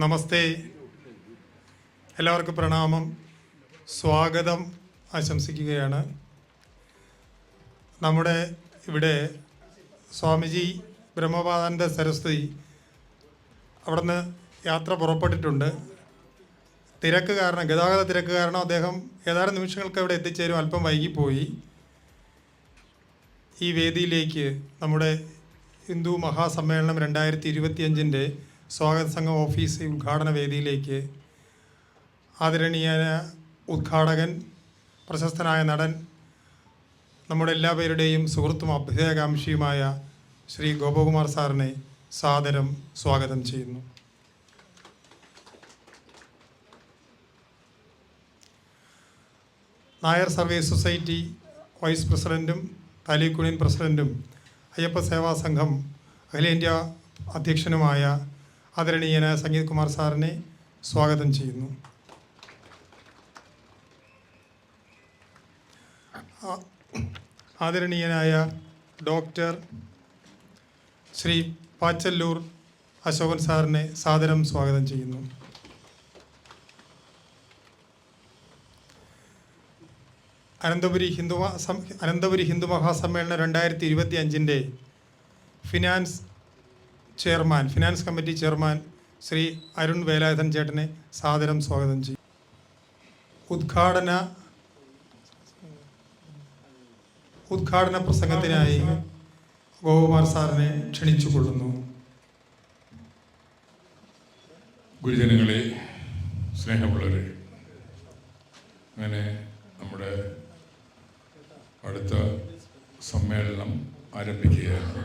നമസ്തേ, എല്ലാവർക്കും പ്രണാമം, സ്വാഗതം ആശംസിക്കുകയാണ്. നമ്മുടെ ഇവിടെ സ്വാമിജി ബ്രഹ്മപാദാനന്ദ സരസ്വതി അവിടുന്ന് യാത്ര പുറപ്പെട്ടിട്ടുണ്ട്. തിരക്ക് കാരണം, ഗതാഗത തിരക്ക് കാരണം അദ്ദേഹം ഏതാനും നിമിഷങ്ങൾക്ക് അവിടെ എത്തിച്ചേരും, അല്പം വൈകിപ്പോയി. ഈ വേദിയിലേക്ക് നമ്മുടെ ഹിന്ദു മഹാസമ്മേളനം 2025 സ്വാഗത സംഘം ഓഫീസ് ഉദ്ഘാടന വേദിയിലേക്ക് ആദരണീയനായ ഉദ്ഘാടകൻ, പ്രശസ്തനായ നടൻ, നമ്മുടെ എല്ലാവരുടെയും സുഹൃത്തും അഭ്യുദയകാംക്ഷിയുമായ ശ്രീ ഗോപകുമാർ സാറിനെ സാദരം സ്വാഗതം ചെയ്യുന്നു. നായർ സർവീസ് സൊസൈറ്റി വൈസ് പ്രസിഡൻറ്റും താലൂക്ക് യൂണിയൻ പ്രസിഡൻറ്റും അയ്യപ്പ സേവാ സംഘം അഖിലേന്ത്യാ അധ്യക്ഷനുമായ ആദരണീയനായ സംഗീത് കുമാർ സാറിനെ സ്വാഗതം ചെയ്യുന്നു. ആദരണീയനായ ഡോക്ടർ ശ്രീ പാച്ചല്ലൂർ അശോകൻ സാറിനെ സാദരം സ്വാഗതം ചെയ്യുന്നു. Ananthapuri Hindu Mahasammelanam 2025 finance committee chairman Shri Arun Velayudhan ചേട്ടനെ സാദരം സ്വാഗതം ചെയ്യും. ഉദ്ഘാടന പ്രസംഗത്തിനായി ഗോപകുമാർ സാറിനെ ക്ഷണിച്ചുകൊള്ളുന്നു. ഗുരുജനങ്ങളെ, സ്നേഹമുള്ളവരെ, അങ്ങനെ നമ്മുടെ അടുത്ത സമ്മേളനം ആരംഭിക്കുകയാണ്.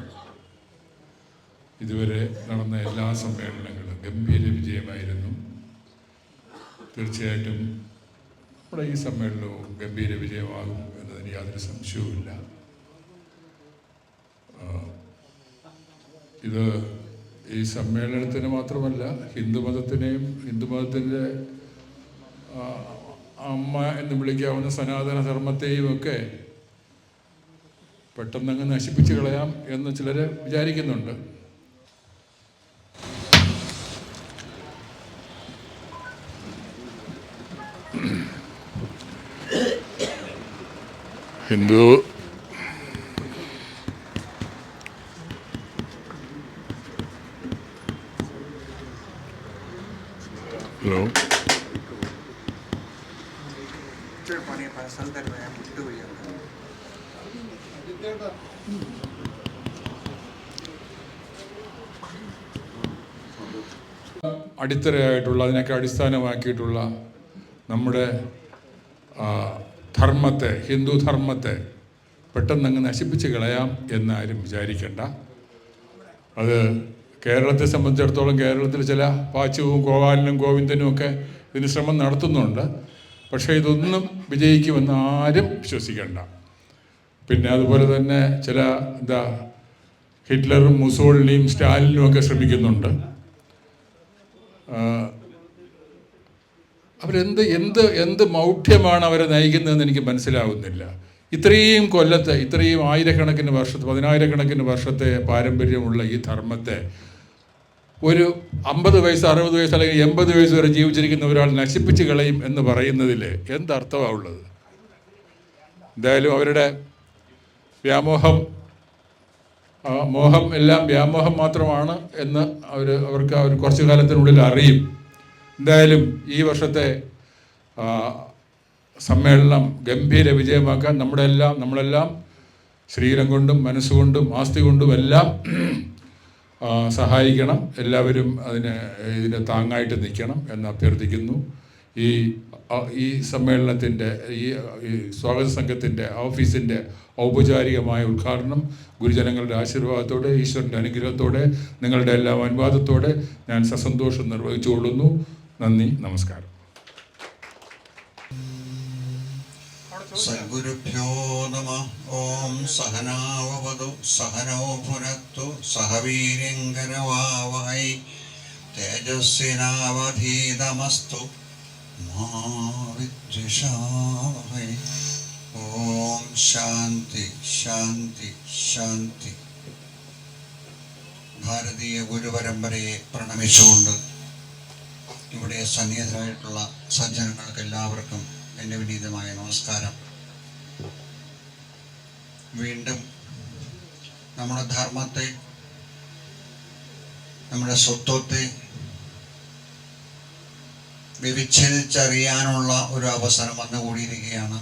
ഇതുവരെ നടന്ന എല്ലാ സമ്മേളനങ്ങളും ഗംഭീര വിജയമായിരുന്നു. തീർച്ചയായിട്ടും നമ്മുടെ ഈ സമ്മേളനവും ഗംഭീര വിജയമാകും എന്നതിന് യാതൊരു സംശയവുമില്ല. ഇത് ഈ സമ്മേളനത്തിന് മാത്രമല്ല, ഹിന്ദുമതത്തിൻ്റെ അമ്മ എന്ന് വിളിക്കാവുന്ന സനാതന ധർമ്മത്തെയും ഒക്കെ പെട്ടെന്നങ്ങ് നശിപ്പിച്ച് കളയാം എന്ന് ചിലർ വിചാരിക്കുന്നുണ്ട്. ഹലോ, അടിത്തറയായിട്ടുള്ള, അതിനൊക്കെ അടിസ്ഥാനമാക്കിയിട്ടുള്ള നമ്മുടെ ധർമ്മത്തെ, ഹിന്ദു ധർമ്മത്തെ പെട്ടെന്നങ്ങ് നശിപ്പിച്ച് കളയാം എന്നാരും വിചാരിക്കേണ്ട. അത് കേരളത്തെ സംബന്ധിച്ചിടത്തോളം കേരളത്തിൽ ചില പാച്ചുവും ഗോപാലനും ഗോവിന്ദനും ഒക്കെ ഇതിന് ശ്രമം നടത്തുന്നുണ്ട്. പക്ഷേ ഇതൊന്നും വിജയിക്കുമെന്ന് ആരും വിശ്വസിക്കേണ്ട. പിന്നെ അതുപോലെ തന്നെ ചില ഹിറ്റ്ലറും മുസോളിനിയും സ്റ്റാലിനും ഒക്കെ ശ്രമിക്കുന്നുണ്ട്. എന്ത് മൗഢ്യമാണ് അവരെ നയിക്കുന്നതെന്ന് എനിക്ക് മനസ്സിലാവുന്നില്ല. ഇത്രയും കൊല്ലത്തെ, ഇത്രയും ആയിരക്കണക്കിന് വർഷത്തെ, 10,000-കണക്കിന് വർഷത്തെ പാരമ്പര്യമുള്ള ഈ ധർമ്മത്തെ ഒരു 50 വയസ്സ്, 60 വയസ്സ് അല്ലെങ്കിൽ 80 വയസ്സ് വരെ ജീവിച്ചിരിക്കുന്ന ഒരാൾ നശിപ്പിച്ച് കളയും എന്ന് പറയുന്നതിൽ എന്തർത്ഥമാണ് ഉള്ളത്? എന്തായാലും അവരുടെ വ്യാമോഹം, മോഹം എല്ലാം വ്യാമോഹം മാത്രമാണ് എന്ന് അവർക്ക് കുറച്ചു കാലത്തിനുള്ളിൽ അറിയും. എന്തായാലും ഈ വർഷത്തെ സമ്മേളനം ഗംഭീര വിജയമാക്കാൻ നമ്മളെല്ലാം ശരീരം കൊണ്ടും മനസ്സുകൊണ്ടും ആസ്തി കൊണ്ടും എല്ലാം സഹായിക്കണം. എല്ലാവരും ഇതിന് താങ്ങായിട്ട് നിൽക്കണം എന്ന് അഭ്യർത്ഥിക്കുന്നു. ഈ സമ്മേളനത്തിൻ്റെ, ഈ സ്വാഗത സംഘത്തിൻ്റെ ഓഫീസിൻ്റെ ഔപചാരികമായ ഉദ്ഘാടനം ഗുരുജനങ്ങളുടെ ആശീർവാദത്തോടെ, ഈശ്വരൻ്റെ അനുഗ്രഹത്തോടെ, നിങ്ങളുടെ എല്ലാ അനുവാദത്തോടെ ഞാൻ സസന്തോഷം നിർവഹിച്ചുകൊള്ളുന്നു. നന്ദി, നമസ്കാരം. സദ്ഗുരുഭ്യോ നമഃ. ഓം സഹനാവവതു സഹനോ ഭുനക്തു സഹ വീര്യം കരവാവഹൈ തേജസ്വിനാവധീതമസ്തു മാ വിദ്വിഷാവഹൈ. ഓം ശാന്തി ശാന്തി ശാന്തി. ഭാരതീയ ഗുരുപരമ്പരയെ പ്രണമിച്ചുകൊണ്ട് ഇവിടെ സന്നിഹിതരായിട്ടുള്ള സജ്ജനങ്ങൾക്ക് എല്ലാവർക്കും എൻ്റെ വിനീതമായ നമസ്കാരം. വീണ്ടും നമ്മുടെ ധർമ്മത്തെ, നമ്മുടെ സ്വത്വത്തെ വിച്ഛേദിച്ചറിയാനുള്ള ഒരു അവസരം വന്നുകൂടിയിരിക്കുകയാണ്.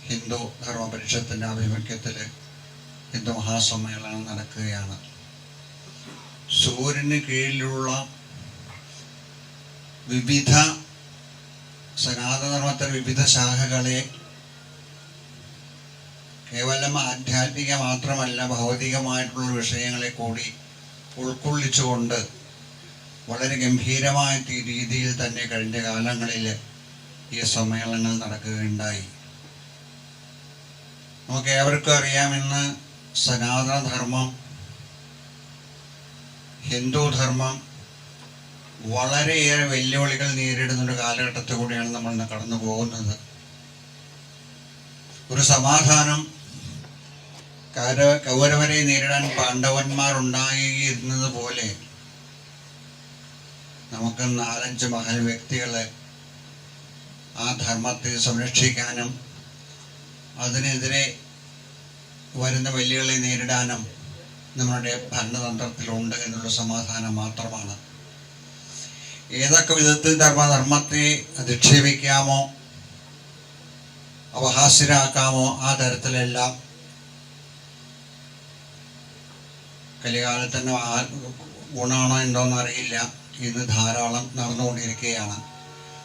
ഹിന്ദു ധർമ്മ പരിഷത്തിൻ്റെ ആഭിമുഖ്യത്തിൽ ഹിന്ദു മഹാസമ്മേളനം നടക്കുകയാണ്. സൂര്യന് കീഴിലുള്ള വിവിധ സനാതനധർമ്മത്തിലെ വിവിധ ശാഖകളെ കേവലം ആധ്യാത്മിക മാത്രമല്ല ഭൗതികമായിട്ടുള്ള വിഷയങ്ങളെ കൂടി ഉൾക്കൊള്ളിച്ചുകൊണ്ട് വളരെ ഗംഭീരമായ രീതിയിൽ തന്നെ കഴിഞ്ഞ കാലങ്ങളിൽ ഈ സമ്മേളനങ്ങൾ നടക്കുകയുണ്ടായി. നമുക്ക് ഏവർക്കും അറിയാം, ഇന്ന് സനാതനധർമ്മം, ഹിന്ദുധർമ്മം വളരെയേറെ വെല്ലുവിളികൾ നേരിടുന്നൊരു കാലഘട്ടത്തിൽ കൂടിയാണ് നമ്മൾ ഇന്ന് കടന്നു പോകുന്നത്. ഒരു സമാധാനം കൗരവരെ നേരിടാൻ പാണ്ഡവന്മാരുണ്ടായിരുന്നത് പോലെ നമുക്ക് 4-5 മഹൽ വ്യക്തികളെ ആ ധർമ്മത്തെ സംരക്ഷിക്കാനും അതിനെതിരെ വരുന്ന വെല്ലുവിളികളെ നേരിടാനും നമ്മുടെ ഭരണതന്ത്രത്തിലുണ്ട് എന്നുള്ള സമാധാനം മാത്രമാണ്. ഏതൊക്കെ വിധത്തിൽ ധർമ്മത്തെ അധിക്ഷേപിക്കാമോ, അപഹാസ്യരാക്കാമോ, ആ തരത്തിലെല്ലാം കലികാലത്തിന് ഗുണമാണോ എന്തോന്ന് അറിയില്ല, ഇന്ന് ധാരാളം നടന്നുകൊണ്ടിരിക്കുകയാണ്.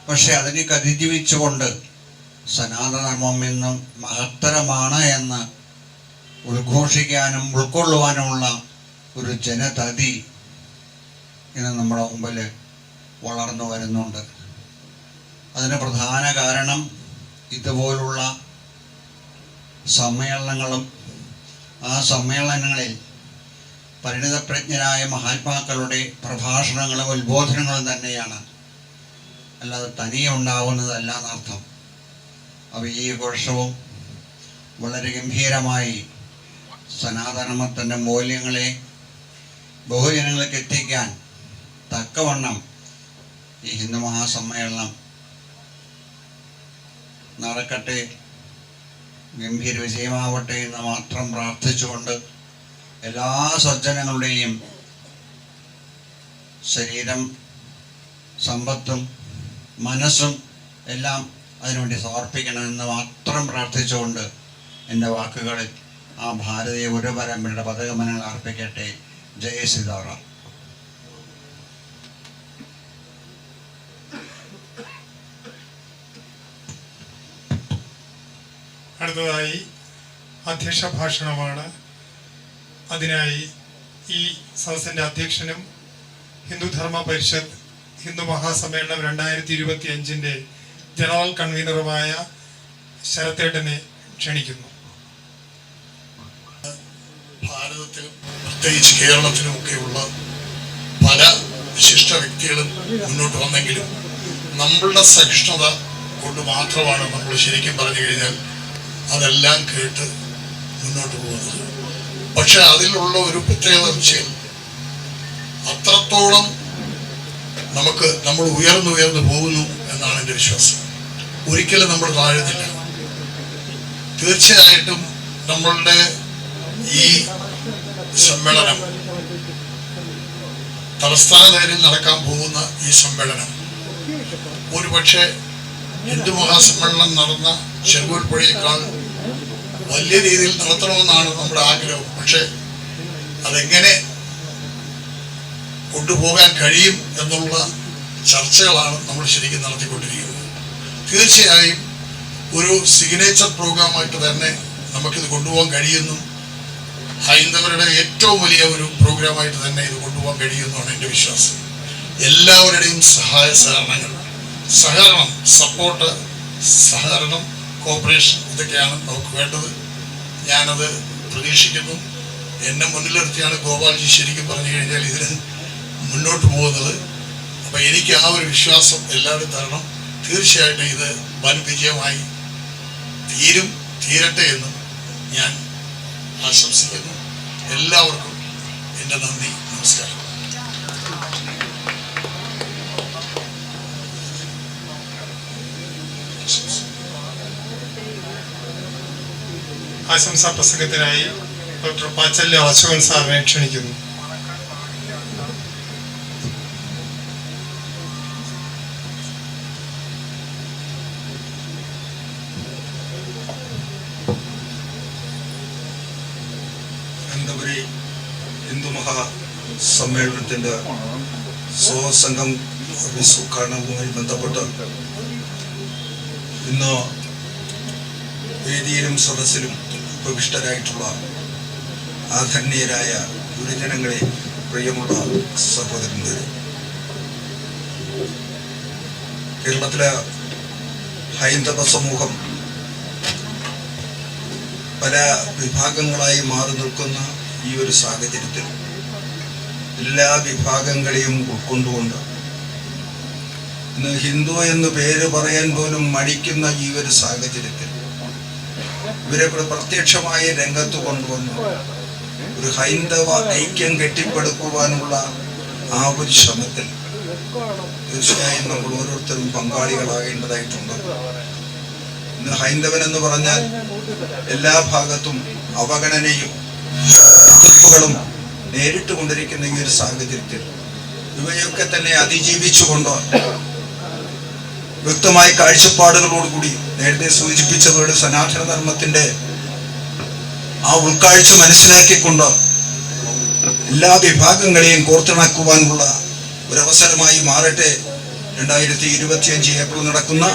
പക്ഷെ അതിനെ അതിജീവിച്ചുകൊണ്ട് സനാതനധർമ്മം എന്നും മഹത്തരമാണ് എന്ന് ഉദ്ഘോഷിക്കാനും ഉൾക്കൊള്ളുവാനുമുള്ള ഒരു ജനതതി ഇന്ന് നമ്മുടെ മുമ്പിൽ വളർന്നു വരുന്നുണ്ട്. അതിന് പ്രധാന കാരണം ഇതുപോലുള്ള സമ്മേളനങ്ങളും ആ സമ്മേളനങ്ങളിൽ പരിണിതപ്രജ്ഞരായ മഹാത്മാക്കളുടെ പ്രഭാഷണങ്ങളും ഉത്ബോധനങ്ങളും തന്നെയാണ്, അല്ലാതെ തനിയെ ഉണ്ടാവുന്നതല്ല എന്നർത്ഥം. അപ്പോൾ ഈ വർഷവും വളരെ ഗംഭീരമായി സനാതനധർമ്മത്തിൻ്റെ മൂല്യങ്ങളെ ബഹുജനങ്ങൾക്ക് എത്തിക്കാൻ തക്കവണ്ണം ഈ ഹിന്ദു മഹാസമ്മേളനം നടക്കട്ടെ, ഗംഭീര വിജയമാവട്ടെ എന്ന് മാത്രം പ്രാർത്ഥിച്ചുകൊണ്ട് എല്ലാ സജ്ജനങ്ങളുടെയും ശരീരം, സമ്പത്തും മനസ്സും എല്ലാം അതിനുവേണ്ടി സമർപ്പിക്കണമെന്ന് മാത്രം പ്രാർത്ഥിച്ചുകൊണ്ട് എൻ്റെ വാക്കുകളിൽ ആ ഭാരതീയ ഗുരുപരമ്പരയുടെ പദകമനങ്ങൾ അർപ്പിക്കട്ടെ. ജയ സീതാറാം. അടുത്തതായി അധ്യക്ഷ ഭാഷണമാണ്. അതിനായി ഈ സദസ്സിൻ്റെ അധ്യക്ഷനും ഹിന്ദുധർമ്മ പരിഷത്ത് ഹിന്ദു മഹാസമ്മേളനം 2025 ജനറൽ കൺവീനറുമായ ശരത്തേട്ടനെ ക്ഷണിക്കുന്നു. ഭാരതത്തിലും പ്രത്യേകിച്ച് കേരളത്തിലുമൊക്കെയുള്ള പല വിശിഷ്ട വ്യക്തികളും മുന്നോട്ട് വന്നെങ്കിലും നമ്മളുടെ സഹിഷ്ണുത കൊണ്ട് മാത്രമാണ് നമ്മൾ ശരിക്കും പറഞ്ഞു കഴിഞ്ഞാൽ അതെല്ലാം കേട്ട് മുന്നോട്ട് പോകുന്നത്. പക്ഷെ അതിലുള്ള ഒരു പ്രത്യേകത വെച്ചാൽ അത്രത്തോളം നമ്മൾ ഉയർന്നു പോകുന്നു എന്നാണ് എൻ്റെ വിശ്വാസം. ഒരിക്കലും നമ്മൾ താഴുന്നില്ല. തീർച്ചയായിട്ടും നമ്മളുടെ ഈ സമ്മേളനം, തലസ്ഥാന നഗരിൽ നടക്കാൻ പോകുന്ന ഈ സമ്മേളനം ഒരുപക്ഷെ ഹിന്ദു മഹാസമ്മേളനം നടന്ന ചെറുകോൽ പുഴയേക്കാൾ വലിയ രീതിയിൽ നടത്തണമെന്നാണ് നമ്മുടെ ആഗ്രഹം. പക്ഷെ അതെങ്ങനെ കൊണ്ടുപോകാൻ കഴിയും എന്നുള്ള ചർച്ചകളാണ് നമ്മൾ ശരിക്കും നടത്തിക്കൊണ്ടിരിക്കുന്നത്. തീർച്ചയായും ഒരു സിഗ്നേച്ചർ പ്രോഗ്രാമായിട്ട് തന്നെ നമുക്കിത് കൊണ്ടുപോകാൻ കഴിയുന്നു. ഹൈന്ദവരുടെ ഏറ്റവും വലിയ ഒരു പ്രോഗ്രാമായിട്ട് തന്നെ ഇത് കൊണ്ടുപോകാൻ കഴിയുമെന്നാണ് എൻ്റെ വിശ്വാസം. എല്ലാവരുടെയും സഹകരണം, സപ്പോർട്ട്, സഹകരണം, കോപ്പറേഷൻ ഇതൊക്കെയാണ് നമുക്ക് വേണ്ടത്. ഞാനത് പ്രതീക്ഷിക്കുന്നു. എന്നെ മുന്നിലിർത്തിയാണ് ഗോപാൽജി ശരിക്കും പറഞ്ഞു കഴിഞ്ഞാൽ ഇതിന് മുന്നോട്ട് പോകുന്നത്. അപ്പം എനിക്ക് ആ ഒരു വിശ്വാസം എല്ലാവരും തരണം. തീർച്ചയായിട്ടും ഇത് വൻ വിജയമായി തീരട്ടെ എന്നും ഞാൻ ആശംസിക്കുന്നു. എല്ലാവർക്കും എൻ്റെ നന്ദി, നമസ്കാരം. ആശംസാ പ്രസംഗത്തിനായി ഡോക്ടർ പാച്ചല്ലൂർ അശോകൻ സാറിനെ ക്ഷണിക്കുന്നു. അനന്തപുരി ഹിന്ദു മഹാ സമ്മേളനത്തിൻ്റെ സ്വസംഘം ഉദ്ഘാടനവുമായി ബന്ധപ്പെട്ട് ഇന്ന് വേദിയിലും സദസ്സിലും പ്രവിഷ്ടരായിട്ടുള്ള ആദരണീയരായ ഗുരുജനങ്ങളെ, പ്രിയമുള്ള സഹോദരന്മാരെ, കേരളത്തിലെ ഹൈന്ദവ സമൂഹം പല വിഭാഗങ്ങളായി മാറി നിൽക്കുന്ന ഈ ഒരു സാഹചര്യത്തിൽ എല്ലാ വിഭാഗങ്ങളെയും ഉൾക്കൊണ്ടുകൊണ്ട് ഇന്ന് ഹിന്ദു എന്ന് പേര് പറയാൻ പോലും മടിക്കുന്ന ഈ ഒരു സാഹചര്യത്തിൽ ഇവരെ പ്രത്യക്ഷമായ രംഗത്ത് കൊണ്ടുവന്നു ഒരു ഹൈന്ദവ ഐക്യം കെട്ടിപ്പടുക്കുവാനുള്ള ആ ഒരു ശ്രമത്തിൽ തീർച്ചയായും നമ്മൾ ഓരോരുത്തരും പങ്കാളികളാകേണ്ടതായിട്ടുണ്ട്. ഇന്ന് ഹൈന്ദവൻ എന്ന് പറഞ്ഞാൽ എല്ലാ ഭാഗത്തും അവഗണനയും എതിർപ്പുകളും നേരിട്ട് കൊണ്ടിരിക്കുന്ന ഈ ഒരു സാഹചര്യത്തിൽ ഇവയൊക്കെ തന്നെ അതിജീവിച്ചുകൊണ്ട് വ്യക്തമായ കാഴ്ചപ്പാടുകളോടുകൂടി നേരത്തെ സൂചിപ്പിച്ചവരുടെ സനാതന ധർമ്മത്തിന്റെ ആ ഉൾക്കാഴ്ച മനസ്സിലാക്കിക്കൊണ്ട് എല്ലാ വിഭാഗങ്ങളെയും കോർത്തിണക്കുവാനുള്ള ഒരവസരമായി മാറട്ടെ 2025 ഏപ്രിൽ നടക്കുന്ന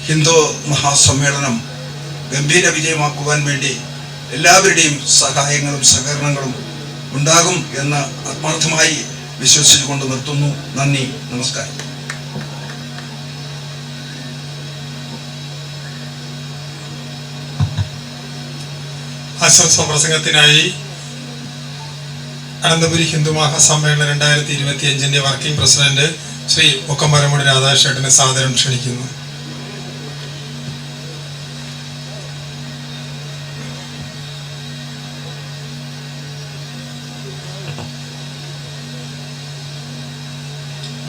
ഹിന്ദു മഹാസമ്മേളനം ഗംഭീര വിജയമാക്കുവാൻ വേണ്ടി എല്ലാവരുടെയും സഹായങ്ങളും സഹകരണങ്ങളും ഉണ്ടാകും എന്ന് ആത്മാർത്ഥമായി വിശ്വസിച്ചുകൊണ്ട് നിർത്തുന്നു. നന്ദി, നമസ്കാരം. ആശംസാ പ്രസംഗത്തിനായി അനന്തപുരി ഹിന്ദു മഹാസമ്മേളനം 2025 വർക്കിംഗ് പ്രസിഡന്റ് ശ്രീ ഒക്കമരമുടി രാധാകൃഷ്ണനെ സാദരം ക്ഷണിക്കുന്നു.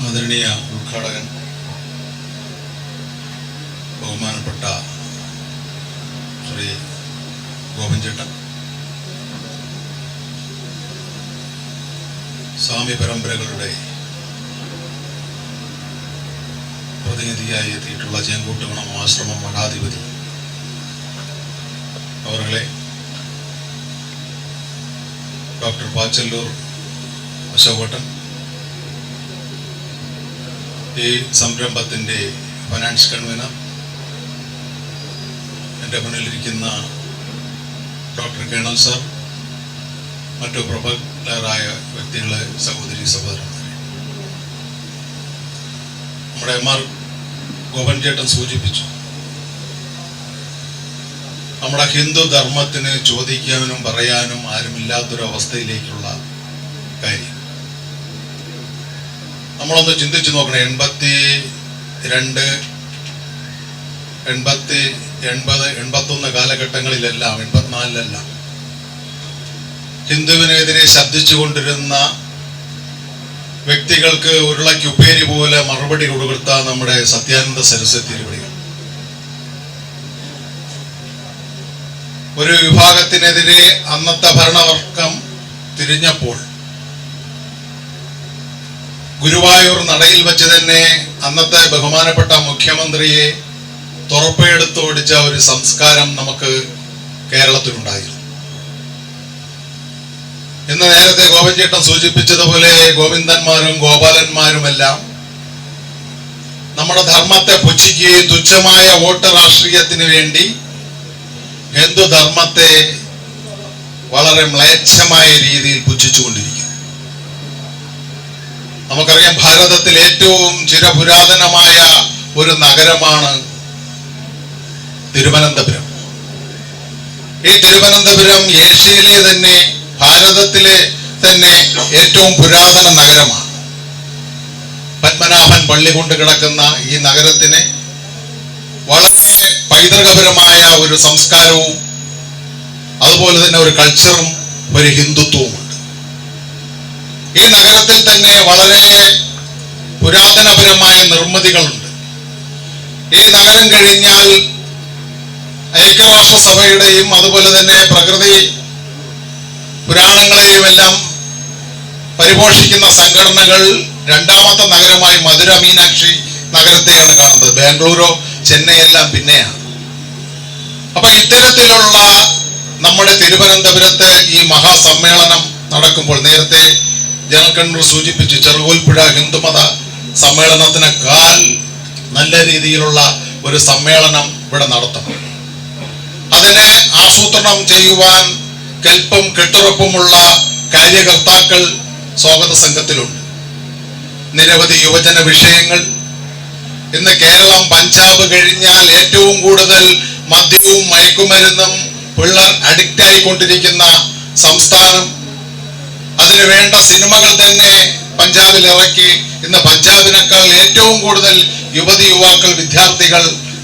ആദരണീയ ഉദ്ഘാടകൻ, ബഹുമാനപ്പെട്ട ശ്രീ ഗോപൻ ചേട്ടൻ, സ്വാമി പരമ്പരകളുടെ പ്രതിനിധിയായി എത്തിയിട്ടുള്ള ചേങ്കൂട്ടുകുണം ആശ്രമം മഠാധിപതി അവരുടെ, ഡോക്ടർ പാച്ചല്ലൂർ അശോകൻ, ഈ സംരംഭത്തിൻ്റെ ഫൈനാൻസ് കൺവീനർ, എൻ്റെ മുന്നിലിരിക്കുന്ന ഡോക്ടർ കേണൽ സർ, മറ്റു പ്രബലരായ വ്യക്തികളെ, സഹോദരി സഹോദരന്മാരെ, നമ്മുടെ എം.ആർ. ഗോപൻ ചേട്ടൻ സൂചിപ്പിച്ചു, നമ്മുടെ ഹിന്ദു ധർമ്മത്തിന് ചോദിക്കാനും പറയാനും ആരുമില്ലാത്തൊരവസ്ഥയിലേക്കുള്ള കാര്യം നമ്മളൊന്ന് ചിന്തിച്ചു നോക്കണം. 82, 80, 80, 81 കാലഘട്ടങ്ങളിലെല്ലാം, 84-ലെല്ലാം ഹിന്ദുവിനെതിരെ ശബ്ദിച്ചു കൊണ്ടിരുന്ന വ്യക്തികൾക്ക് ഉരുളക്കുപ്പേരി പോലെ മറുപടി കൊടുത്ത നമ്മുടെ സത്യാനന്ദ സരസ്വതി തിരുവടികൾ ഒരു വിഭാഗത്തിനെതിരെ അന്നത്തെ ഭരണവർഗം തിരിഞ്ഞപ്പോൾ ഗുരുവായൂർ നടയിൽ വെച്ച് തന്നെ അന്നത്തെ ബഹുമാനപ്പെട്ട മുഖ്യമന്ത്രിയെ തുറപ്പയെടുത്തോടിച്ച ഒരു സംസ്കാരം നമുക്ക് കേരളത്തിലുണ്ടായിരുന്നു. ഇന്ന് നേരത്തെ ഗോപൻ ചേട്ടൻ സൂചിപ്പിച്ചതുപോലെ ഗോവിന്ദന്മാരും ഗോപാലന്മാരുമെല്ലാം നമ്മുടെ ധർമ്മത്തെ പുച്ഛിക്കുകയും തുച്ഛമായ വോട്ട് രാഷ്ട്രീയത്തിന് വേണ്ടി ഹിന്ദു ധർമ്മത്തെ വളരെ മ്ലേച്ഛമായ രീതിയിൽ പുച്ഛിച്ചുകൊണ്ടിരിക്കുന്നു. നമുക്കറിയാം, ഭാരതത്തിൽ ഏറ്റവും ചിരപുരാതനമായ ഒരു നഗരമാണ് തിരുവനന്തപുരം. ഈ തിരുവനന്തപുരം ഏഷ്യയിലെ തന്നെ, ഭാരതത്തിലെ തന്നെ ഏറ്റവും പുരാതന നഗരമാണ്. പത്മനാഭൻ പള്ളി കൊണ്ട് കിടക്കുന്ന ഈ നഗരത്തിന് വളരെ പൈതൃകപരമായ ഒരു സംസ്കാരവും അതുപോലെ തന്നെ ഒരു കൾച്ചറും ഒരു ഹിന്ദുത്വവും. ഈ നഗരത്തിൽ തന്നെ വളരെ പുരാതനപരമായ നിർമ്മിതികളുണ്ട്. ഈ നഗരം കഴിഞ്ഞാൽ ഏക്കർ ഐക്യരാഷ്ട്ര സഭയുടെയും അതുപോലെ തന്നെ പ്രകൃതി പുരാണങ്ങളെയും എല്ലാം പരിപോഷിക്കുന്ന സംഘടനകൾ രണ്ടാമത്തെ നഗരമായി മധുര മീനാക്ഷി നഗരത്തെയാണ് കാണുന്നത്. ബാംഗ്ലൂരോ ചെന്നൈ എല്ലാം പിന്നെയാണ്. അപ്പൊ ഇത്തരത്തിലുള്ള നമ്മുടെ തിരുവനന്തപുരത്ത് ഈ മഹാസമ്മേളനം നടക്കുമ്പോൾ, നേരത്തെ ജനറൽ കൺവീനർ സൂചിപ്പിച്ചു, ചെറുകോൽപ്പുഴ ഹിന്ദുമത സമ്മേളനത്തിനേക്കാൾ നല്ല രീതിയിലുള്ള ഒരു സമ്മേളനം ഇവിടെ നടത്തണം. അതിനെ ആസൂത്രണം ചെയ്യുവാൻ കെൽപ്പും കെട്ടുറപ്പുമുള്ള കാര്യകർത്താക്കൾ സ്വാഗത സംഘത്തിലുണ്ട്. നിരവധി യുവജന വിഷയങ്ങൾ. ഇന്ന് കേരളം പഞ്ചാബ് കഴിഞ്ഞാൽ ഏറ്റവും കൂടുതൽ മദ്യവും മയക്കുമരുന്നും പിള്ളേർ അഡിക്റ്റ് ആയിക്കൊണ്ടിരിക്കുന്ന സംസ്ഥാനം. അതിനു വേണ്ട സിനിമകൾ തന്നെ പഞ്ചാബിൽ ഇറക്കി. ഇന്ന് പഞ്ചാബിനേക്കാൾ ഏറ്റവും കൂടുതൽ യുവതി യുവാക്കൾ വിദ്യാർത്ഥികൾ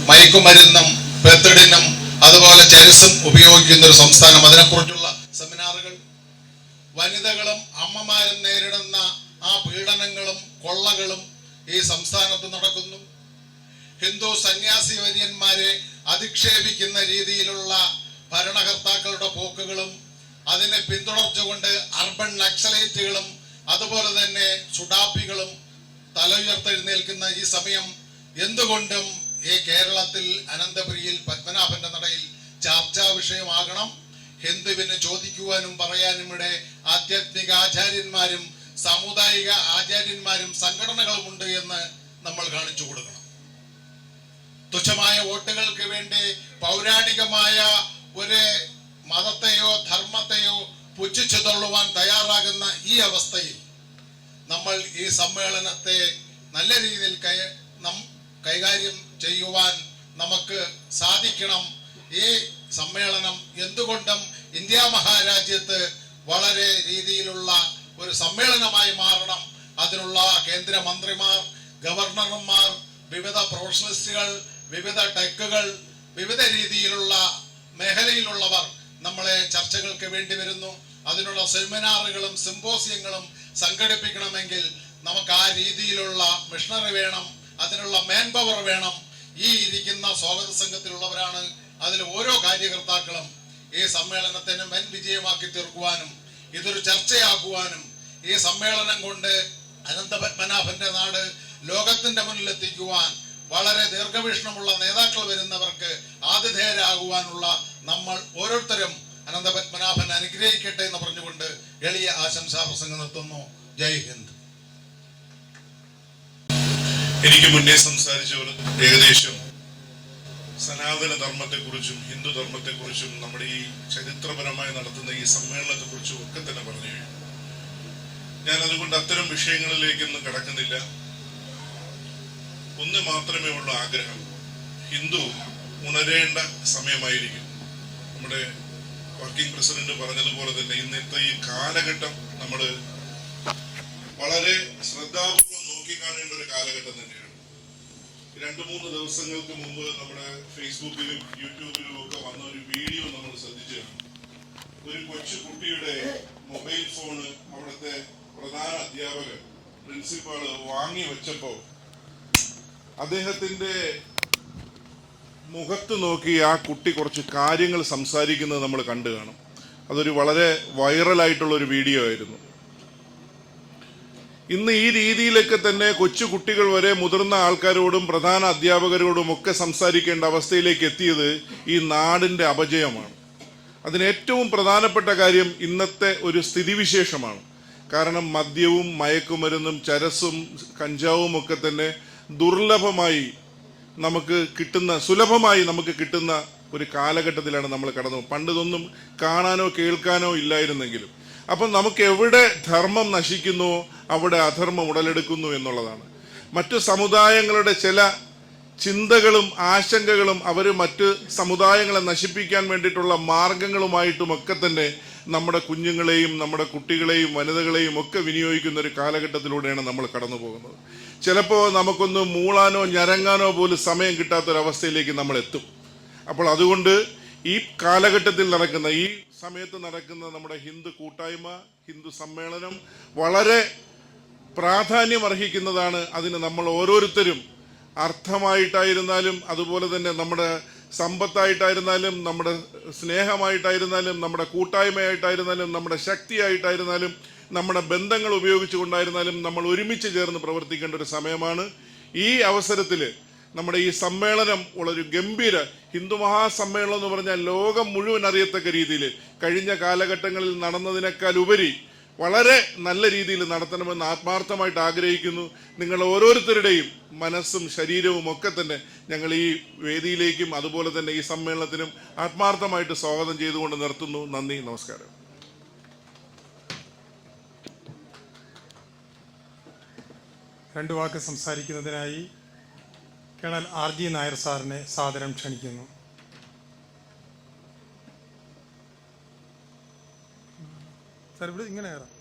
മയക്കുമരുന്നും പെത്തഡിനും അതുപോലെ ചരസും ഉപയോഗിക്കുന്ന ഒരു സംസ്ഥാനം. അതിനെക്കുറിച്ചുള്ള സെമിനാറുകൾ, വനിതകളും അമ്മമാരും നേരിടുന്ന ആ പീഡനങ്ങളും കൊള്ളകളും ഈ സംസ്ഥാനത്ത് നടക്കുന്നു. ഹിന്ദു സന്യാസി വര്യന്മാരെ അധിക്ഷേപിക്കുന്ന രീതിയിലുള്ള ഭരണകർത്താക്കളുടെ പോക്കുകളും അതിനെ പിന്തുണച്ചുകൊണ്ട് അർബൻ നക്സലൈറ്റുകളും അതുപോലെ തന്നെ സുഡാപ്പികളും തല ഉയർത്തെഴുന്നേൽക്കുന്ന ഈ സമയം എന്തുകൊണ്ടും ഈ കേരളത്തിൽ അനന്തപുരിയിൽ പത്മനാഭന്റെ നടയിൽ ചർച്ചാ വിഷയമാകണം. ഹിന്ദുവിന് ചോദിക്കുവാനും പറയാനും ഇവിടെ ആധ്യാത്മിക ആചാര്യന്മാരും സാമുദായിക ആചാര്യന്മാരും സംഘടനകളും ഉണ്ട് എന്ന് നമ്മൾ കാണിച്ചു കൊടുക്കണം. തുച്ഛമായ വോട്ടുകൾക്ക് വേണ്ടി പൗരാണികമായ ഒരു മതത്തെയോ ധർമ്മത്തെയോ പുച്ഛിച്ചു തള്ളുവാൻ തയ്യാറാകുന്ന ഈ അവസ്ഥയിൽ നമ്മൾ ഈ സമ്മേളനത്തെ നല്ല രീതിയിൽ കൈകാര്യം ചെയ്യുവാൻ നമുക്ക് സാധിക്കണം. ഈ സമ്മേളനം എന്തുകൊണ്ടും ഇന്ത്യ മഹാരാജ്യത്ത് വളരെ രീതിയിലുള്ള ഒരു സമ്മേളനമായി മാറണം. അതിനുള്ള കേന്ദ്രമന്ത്രിമാർ, ഗവർണർമാർ, വിവിധ പ്രൊഫഷണലിസ്റ്റുകൾ, വിവിധ ടെക്കുകൾ, വിവിധ രീതിയിലുള്ള മേഖലയിലുള്ളവർ നമ്മളെ ചർച്ചകൾക്ക് വേണ്ടി വരുന്നു. അതിനുള്ള സെമിനാറുകളും സിമ്പോസിയങ്ങളും സംഘടിപ്പിക്കണമെങ്കിൽ നമുക്ക് ആ രീതിയിലുള്ള മിഷണറി വേണം, അതിനുള്ള മാൻ പവർ വേണം. ഈ ഇരിക്കുന്ന സ്വാഗത സംഘത്തിലുള്ളവരാണ് അതിൽ ഓരോ കാര്യകർത്താക്കളും ഈ സമ്മേളനത്തിന് വൻ വിജയമാക്കി തീർക്കുവാനും ഇതൊരു ചർച്ചയാക്കുവാനും ഈ സമ്മേളനം കൊണ്ട് അനന്തപത്മനാഭന്റെ നാട് ലോകത്തിന്റെ മുന്നിൽ എത്തിക്കുവാൻ വളരെ ദീർഘവീക്ഷണമുള്ള നേതാക്കൾ വരുന്നവർക്ക് ആതിഥേയരാകുവാനുള്ള നമ്മൾ ഓരോരുത്തരും അനന്തപത്മനാഭൻ അനുഗ്രഹിക്കട്ടെ എന്ന് പറഞ്ഞുകൊണ്ട് എളിയ ആശംസാ പ്രസംഗം നിർത്തുന്നു. ജയ് ഹിന്ദ്. എനിക്ക് മുന്നേ സംസാരിച്ചവർ ഏകദേശം സനാതന ധർമ്മത്തെക്കുറിച്ചും ഹിന്ദു ധർമ്മത്തെക്കുറിച്ചും നമ്മുടെ ഈ ചരിത്രപരമായി നടത്തുന്ന ഈ സമ്മേളനത്തെക്കുറിച്ചും ഒക്കെ തന്നെ പറഞ്ഞു കഴിഞ്ഞു. ഞാൻ അതുകൊണ്ട് അത്തരം വിഷയങ്ങളിലേക്കൊന്നും കടക്കുന്നില്ല. ഒന്ന് മാത്രമേ ഉള്ള ആഗ്രഹം, ഹിന്ദു ഉണരേണ്ട സമയമായിരിക്കും. നമ്മുടെ വർക്കിംഗ് പ്രസിഡന്റ് പറഞ്ഞതുപോലെ തന്നെ ഇന്നത്തെ ഈ കാലഘട്ടം നമ്മൾ വളരെ ശ്രദ്ധാപൂർവം നോക്കിക്കാണേണ്ട ഒരു കാലഘട്ടം തന്നെയാണ്. 2-3 ദിവസങ്ങൾക്ക് മുമ്പ് നമ്മുടെ ഫേസ്ബുക്കിലും യൂട്യൂബിലും ഒക്കെ വന്ന ഒരു വീഡിയോ നമ്മൾ ശ്രദ്ധിച്ചതാണ്. ഒരു കൊച്ചു കുട്ടിയുടെ മൊബൈൽ ഫോണ് അവിടുത്തെ പ്രധാന അധ്യാപകൻ പ്രിൻസിപ്പാള് വാങ്ങി വെച്ചപ്പോ അദ്ദേഹത്തിന്റെ മുഖത്ത് നോക്കി ആ കുട്ടി കുറച്ച് കാര്യങ്ങൾ സംസാരിക്കുന്നത് നമ്മൾ കണ്ടു കാണും. അതൊരു വളരെ വൈറലായിട്ടുള്ള ഒരു വീഡിയോ ആയിരുന്നു. ഇന്ന് ഈ രീതിയിലൊക്കെ തന്നെ കൊച്ചു കുട്ടികൾ വരെ മുതിർന്ന ആൾക്കാരോടും പ്രധാന അധ്യാപകരോടും ഒക്കെ സംസാരിക്കേണ്ട അവസ്ഥയിലേക്ക് എത്തിയത് ഈ നാടിൻ്റെ അപജയമാണ്. അതിന് ഏറ്റവും പ്രധാനപ്പെട്ട കാര്യം ഇന്നത്തെ ഒരു സ്ഥിതിവിശേഷമാണ്. കാരണം മദ്യവും മയക്കുമരുന്നും ചരസും കഞ്ചാവും ഒക്കെ തന്നെ ദുർലഭമായി സുലഭമായി നമുക്ക് കിട്ടുന്ന ഒരു കാലഘട്ടത്തിലാണ് നമ്മൾ കടന്നു. പണ്ട് ഇതൊന്നും കാണാനോ കേൾക്കാനോ ഇല്ലായിരുന്നെങ്കിലും. അപ്പം നമുക്ക് എവിടെ ധർമ്മം നശിക്കുന്നുവോ അവിടെ അധർമ്മം ഉടലെടുക്കുന്നു എന്നുള്ളതാണ്. മറ്റു സമുദായങ്ങളുടെ ചില ചിന്തകളും ആശങ്കകളും അവർ മറ്റ് സമുദായങ്ങളെ നശിപ്പിക്കാൻ വേണ്ടിയിട്ടുള്ള മാർഗങ്ങളുമായിട്ടുമൊക്കെ തന്നെ നമ്മുടെ കുഞ്ഞുങ്ങളെയും നമ്മുടെ കുട്ടികളെയും വനിതകളെയും ഒക്കെ വിനിയോഗിക്കുന്ന ഒരു കാലഘട്ടത്തിലൂടെയാണ് നമ്മൾ കടന്നു പോകുന്നത്. ചിലപ്പോൾ നമുക്കൊന്ന് മൂളാനോ ഞരങ്ങാനോ പോലും സമയം കിട്ടാത്തൊരവസ്ഥയിലേക്ക് നമ്മൾ എത്തും. അപ്പോൾ അതുകൊണ്ട് ഈ കാലഘട്ടത്തിൽ നടക്കുന്ന ഈ സമയത്ത് നടക്കുന്ന നമ്മുടെ ഹിന്ദു കൂട്ടായ്മ, ഹിന്ദു സമ്മേളനം വളരെ പ്രാധാന്യം അർഹിക്കുന്നതാണ്. അതിന് നമ്മൾ ഓരോരുത്തരും അർത്ഥമായിട്ടായിരുന്നാലും അതുപോലെ തന്നെ നമ്മുടെ സമ്പത്തായിട്ടായിരുന്നാലും നമ്മുടെ സ്നേഹമായിട്ടായിരുന്നാലും നമ്മുടെ കൂട്ടായ്മയായിട്ടായിരുന്നാലും നമ്മുടെ ശക്തിയായിട്ടായിരുന്നാലും നമ്മുടെ ബന്ധങ്ങൾ ഉപയോഗിച്ചുകൊണ്ടായിരുന്നാലും നമ്മൾ ഒരുമിച്ച് ചേർന്ന് പ്രവർത്തിക്കേണ്ട ഒരു സമയമാണ്. ഈ അവസരത്തിൽ നമ്മുടെ ഈ സമ്മേളനം ഉള്ളൊരു ഗംഭീര ഹിന്ദു മഹാസമ്മേളനം എന്ന് പറഞ്ഞാൽ ലോകം മുഴുവൻ അറിയത്തക്ക രീതിയിൽ കഴിഞ്ഞ കാലഘട്ടങ്ങളിൽ നടന്നതിനേക്കാൾ ഉപരി വളരെ നല്ല രീതിയിൽ നടത്തണമെന്ന് ആത്മാർത്ഥമായിട്ട് ആഗ്രഹിക്കുന്നു. നിങ്ങൾ ഓരോരുത്തരുടെയും മനസ്സും ശരീരവും ഒക്കെ തന്നെ ഞങ്ങൾ ഈ വേദിയിലേക്കും അതുപോലെ തന്നെ ഈ സമ്മേളനത്തിനും ആത്മാർത്ഥമായിട്ട് സ്വാഗതം ചെയ്തുകൊണ്ട് നിർത്തുന്നു. നന്ദി, നമസ്കാരം. രണ്ട് വാക്ക് സംസാരിക്കുന്നതിനായി കേണൽ RG നായർ സാറിനെ സാദരം ക്ഷണിക്കുന്നു. സാർ ഇവിടെ ഇങ്ങനെ കയറാം.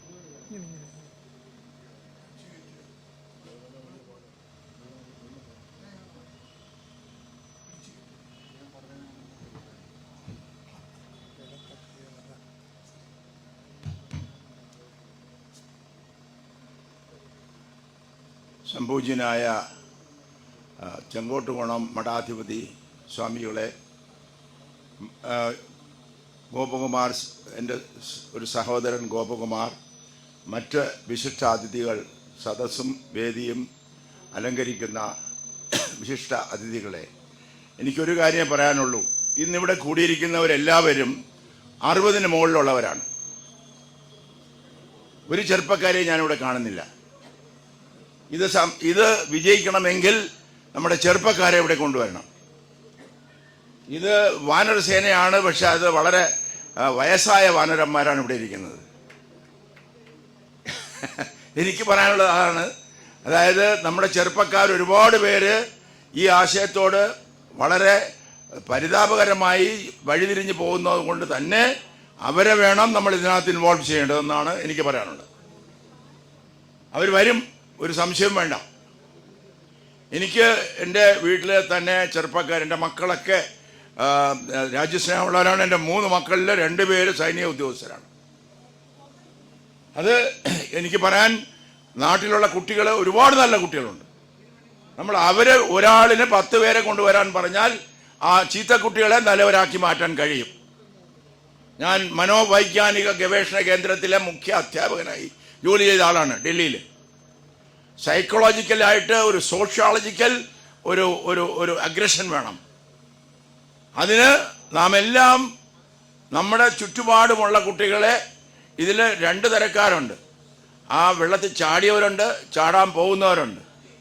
സംപൂജ്യനായ ചെങ്കോട്ടുകോണം മഠാധിപതി സ്വാമികളെ, ഗോപകുമാർ, എൻ്റെ ഒരു സഹോദരൻ ഗോപകുമാർ, മറ്റ് വിശിഷ്ടാതിഥികൾ, സദസ്സും വേദിയും അലങ്കരിക്കുന്ന വിശിഷ്ട അതിഥികളെ, എനിക്കൊരു കാര്യം പറയാനുള്ളൂ. ഇന്നിവിടെ കൂടിയിരിക്കുന്നവരെല്ലാവരും 60-ന് മുകളിലുള്ളവരാണ്. ഒരു ചെറുപ്പക്കാരെ ഞാനിവിടെ കാണുന്നില്ല. ഇത് വിജയിക്കണമെങ്കിൽ നമ്മുടെ ചെറുപ്പക്കാരെ ഇവിടെ കൊണ്ടുവരണം. ഇത് വാനരസേനയാണ്, പക്ഷെ അത് വളരെ വയസ്സായ വാനരന്മാരാണ് ഇവിടെ ഇരിക്കുന്നത്. എനിക്ക് പറയാനുള്ളത് അതാണ്. അതായത് നമ്മുടെ ചെറുപ്പക്കാർ ഒരുപാട് പേര് ഈ ആശയത്തോട് വളരെ പരിതാപകരമായി വഴിതിരിഞ്ഞു പോകുന്നത് കൊണ്ട് തന്നെ അവരെ വേണം നമ്മൾ ഇതിനകത്ത് ഇൻവോൾവ് ചെയ്യേണ്ടതെന്നാണ് എനിക്ക് പറയാനുള്ളത്. അവർ വരും, ഒരു സംശയം വേണ്ട. എനിക്ക് എൻ്റെ വീട്ടിൽ തന്നെ ചെറുപ്പക്കാർ, എൻ്റെ മക്കളൊക്കെ രാജ്യസ്നേഹമുള്ളവരാണ്. എൻ്റെ 3 മക്കളിൽ 2 പേര് സൈനിക ഉദ്യോഗസ്ഥരാണ്. അത് എനിക്ക് പറയാൻ, നാട്ടിലുള്ള കുട്ടികൾ ഒരുപാട് നല്ല കുട്ടികളുണ്ട്. നമ്മൾ അവരെ ഒരാളിന് 10 പേരെ കൊണ്ടുവരാൻ പറഞ്ഞാൽ ആ ചീത്ത കുട്ടികളെ നല്ലവരാക്കി മാറ്റാൻ കഴിയും. ഞാൻ മനോവൈജ്ഞാനിക ഗവേഷണ കേന്ദ്രത്തിലെ മുഖ്യ അധ്യാപകനായി ജോലി ചെയ്ത ആളാണ് ഡൽഹിയിൽ. സൈക്കോളജിക്കലായിട്ട് ഒരു സോഷ്യോളജിക്കൽ ഒരു അഗ്രഷൻ വേണം. അതിന് നാം എല്ലാം നമ്മുടെ ചുറ്റുപാടുമുള്ള കുട്ടികളെ, ഇതിൽ 2 തരക്കാരുണ്ട്. ആ വെള്ളത്തിൽ ചാടിയവരുണ്ട്, ചാടാൻ പോകുന്നവരുണ്ട്.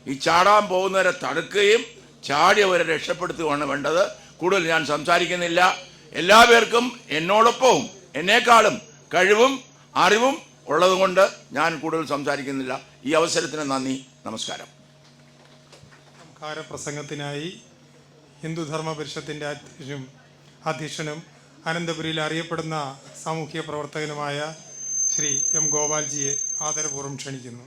ഈ ചാടാൻ പോകുന്നവരെ തടുക്കുകയും ചാടിയവരെ രക്ഷപ്പെടുത്തുകയാണ് വേണ്ടത്. കൂടുതൽ ഞാൻ സംസാരിക്കുന്നില്ല. എല്ലാ പേർക്കും എന്നോടൊപ്പവും എന്നേക്കാളും കഴിവും അറിവും ഉള്ളതുകൊണ്ട് ഞാൻ കൂടുതൽ സംസാരിക്കുന്നില്ല. ഈ അവസരത്തിന് നന്ദി, നമസ്കാരം. പ്രസംഗത്തിനായി ഹിന്ദുധർമ്മ പരിഷത്തിൻ്റെ അധ്യക്ഷനും അനന്തപുരിയിൽ അറിയപ്പെടുന്ന സാമൂഹ്യ പ്രവർത്തകനുമായ ശ്രീ M. ഗോപാൽജിയെ ആദരപൂർവ്വം ക്ഷണിക്കുന്നു.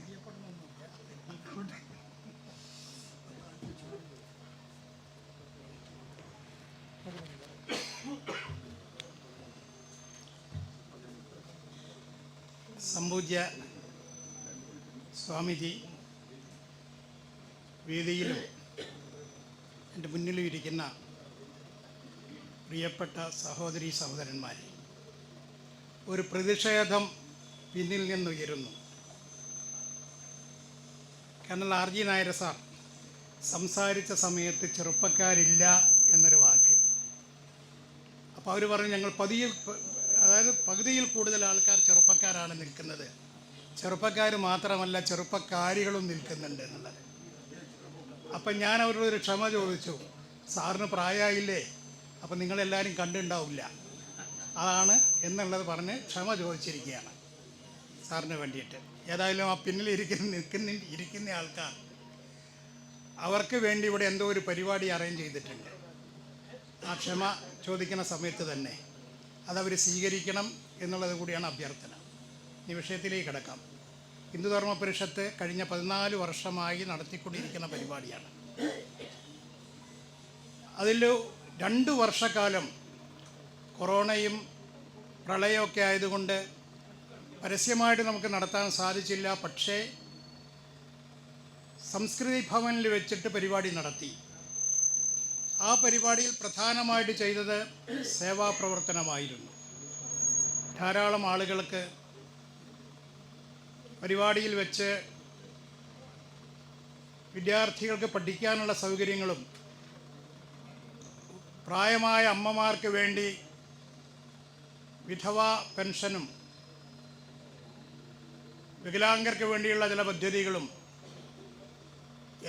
സംപൂജ്യ സ്വാമിജി, വേദിയിലും എൻ്റെ മുന്നിലും ഇരിക്കുന്ന പ്രിയപ്പെട്ട സഹോദരീ സഹോദരന്മാരെ, ഒരു പ്രതിഷേധം പിന്നിൽ നിന്നുയരുന്നു. കേണൽ RG നായർ സാർ സംസാരിച്ച സമയത്ത് ചെറുപ്പക്കാരില്ല എന്നൊരു വാക്ക്. അപ്പോൾ അവർ പറഞ്ഞു, ഞങ്ങൾ പകുതിയിൽ കൂടുതൽ ആൾക്കാർ ചെറുപ്പക്കാരാണ് നിൽക്കുന്നത്, ചെറുപ്പക്കാർ മാത്രമല്ല ചെറുപ്പക്കാരികളും നിൽക്കുന്നുണ്ട് എന്നുള്ളത്. അപ്പം ഞാൻ അവരോടൊരു ക്ഷമ ചോദിച്ചു. സാറിന് പ്രായമായില്ലേ, അപ്പം നിങ്ങളെല്ലാവരും കണ്ടിട്ടുണ്ടാവില്ല, അതാണ് എന്നുള്ളത് പറഞ്ഞ് ക്ഷമ ചോദിച്ചിരിക്കുകയാണ് സാറിന് വേണ്ടിയിട്ട്. ഏതായാലും ആ പിന്നിൽ ഇരിക്കുന്ന ആൾക്കാർ, അവർക്ക് വേണ്ടി ഇവിടെ എന്തോ ഒരു പരിപാടി അറേഞ്ച് ചെയ്തിട്ടുണ്ട്. ആ ക്ഷമ ചോദിക്കുന്ന സമയത്ത് തന്നെ അതവർ സ്വീകരിക്കണം എന്നുള്ളത് കൂടിയാണ് അഭ്യർത്ഥന. ഈ വിഷയത്തിലേക്ക് കിടക്കാം. ഹിന്ദുധർമ്മ പരിഷത്ത് കഴിഞ്ഞ 14 വർഷമായി നടത്തിക്കൊണ്ടിരിക്കുന്ന പരിപാടിയാണ്. അതിൽ 2 വർഷക്കാലം കൊറോണയും പ്രളയമൊക്കെ ആയതുകൊണ്ട് പരസ്യമായിട്ട് നമുക്ക് നടത്താൻ സാധിച്ചില്ല. പക്ഷേ സംസ്കൃതി ഭവനിൽ വെച്ചിട്ട് പരിപാടി നടത്തി. ആ പരിപാടിയിൽ പ്രധാനമായിട്ട് ചെയ്തത് സേവാപ്രവർത്തനമായിരുന്നു. ധാരാളം ആളുകൾക്ക് പരിപാടിയിൽ വെച്ച് വിദ്യാർത്ഥികൾക്ക് പഠിക്കാനുള്ള സൗകര്യങ്ങളും പ്രായമായ അമ്മമാർക്ക് വേണ്ടി വിധവാ പെൻഷനും വികലാംഗർക്ക് വേണ്ടിയുള്ള ചില പദ്ധതികളും